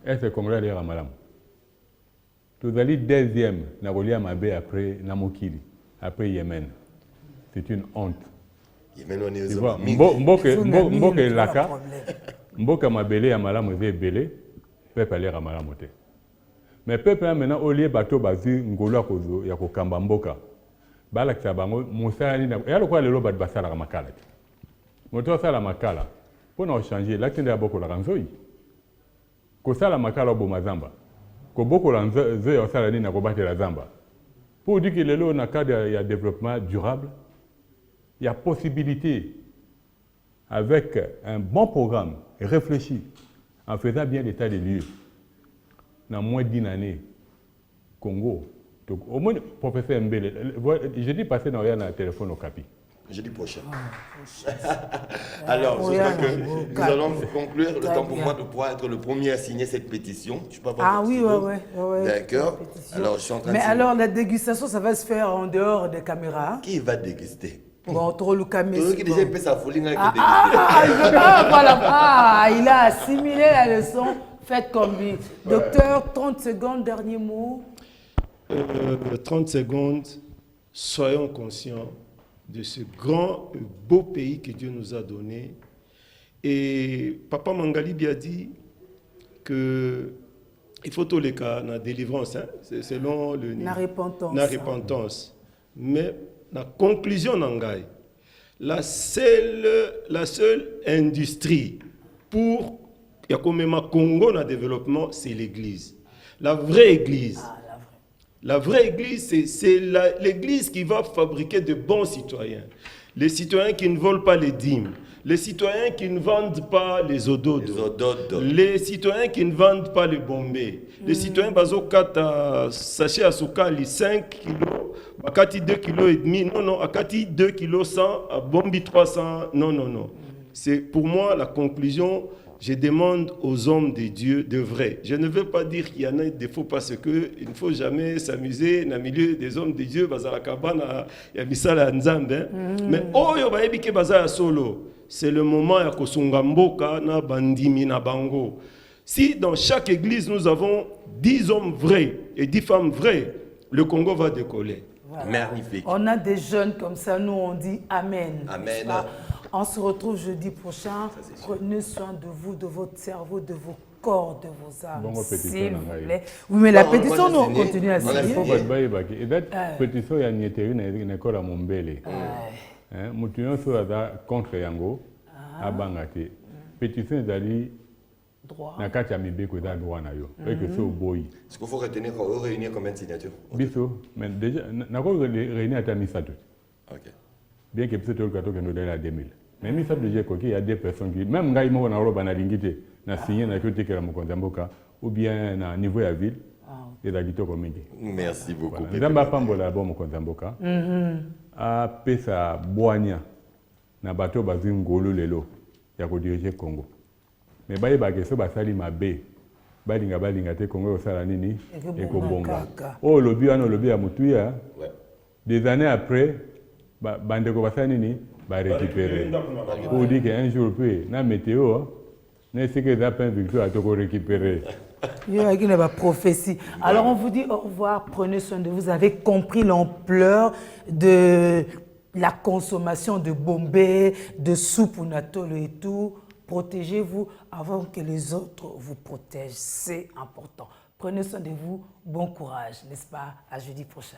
Est-ce que Congolais est malamu? Tozali deuxième na kolia mabe après Namokili, après Yémen. C'est une honte. Yémen on est aux mboke laka. Mboka mabele ya malamu eze belé, peuple aller malamu te. Mais peuple maintenant au lieu bato bazu ngolo akozo ya kokamba mboka. Bala kisabango musali na ya lokwa lelo bat basala makala. Moto sala makala. Pour changer l'acte de boko la ranzoi. Ko sala makala bo mazamba. Koboko la nzoi ya sala nini na kobate la zamba. Pour dire que lelo na cadre ya développement durable, il y a possibilité avec un bon programme réfléchi en faisant bien l'état des lieux. Dans moins d'1 année, Congo, au moins professeur Mbele, je dis passer dans le téléphone au Capi. Jeudi prochain. Alors, je crois que nous allons conclure. Le temps pour moi de pouvoir être le premier à signer cette pétition. Je peux pas oui. D'accord. Alors, je suis en train alors, la dégustation, ça va se faire en dehors des caméras. Qui va déguster? Bon, trop le camé. Qui déjà peut sa folie. Voilà. Il a assimilé la leçon. Faites comme lui. Docteur, 30 secondes, dernier mot. 30 secondes, soyons conscients de ce grand et beau pays que Dieu nous a donné. Et Papa Mangalibi a dit que il faut tous les cas la délivrance, hein? C'est selon le La repentance. La repentance. Mais la conclusion n'engaille. La seule industrie pour Yakomema Congo dans le développement, c'est l'église. La vraie église. La vraie église, c'est l'église qui va fabriquer de bons citoyens. Les citoyens qui ne volent pas les dîmes. Les citoyens qui ne vendent pas les ododos. Les citoyens qui ne vendent pas les bombés. Les citoyens bazokata sachet asukali 5 kilos, akati 2 kilos et demi. Non, akati 2 kilos 100, à bombi 300. Non. C'est pour moi la conclusion. Je demande aux hommes de Dieu de vrai. Je ne veux pas dire qu'il y en a des défauts parce qu'il ne faut jamais s'amuser dans le milieu des hommes de Dieu. Mais c'est le moment à Kosungamboka na bandimi na bango. Si dans chaque église nous avons 10 hommes vrais et 10 femmes vraies, le Congo va décoller. Voilà. Magnifique. On a des jeunes comme ça, nous on dit Amen. Amen. On se retrouve jeudi prochain. Prenez soin de vous, de votre cerveau, de vos corps, de vos âmes. Bon, s'il vous plaît. Oui, mais la pétition, nous on continue à signer. Il faut que la pétition, il y a une école à Mombele. Moutuyon soit contre Yango, à Bangate. Pétition d'aller. Na kati ya mibeko eza droit na yo. Et que c'est au boy. Est-ce qu'il faut réunir combien de signatures? Biso, mais déjà nako réunir à Misato. OK. Bien que peut-être que tu nous donne à 2000. Mais Misato j'ai qu'il y a des personnes qui même ngai mo na roba na lingité na signé na côté que la Mokonzamboka ou bien na niveau ya ville et la kitoko mingi. Merci beaucoup. Nzamba pambola bon Mokonzamboka. A pesa boanya na bato bazingolo lelo ya ko diriger Congo. Mais baye bageso basali mabe balinga te Congo osala nini ekobonga o lobi wana lobi ya mutuya des années après bandeko basali nini ba récupérer pour dire qu'un jour puis na météo n'est ce que ça peine victoire to récupérer. Il y a une prophétie. Alors on vous dit au revoir, prenez soin de vous. Vous avez compris l'ampleur de la consommation de bombés, de soupe ou natolo et tout. Protégez-vous avant que les autres vous protègent. C'est important. Prenez soin de vous. Bon courage, n'est-ce pas? À jeudi prochain.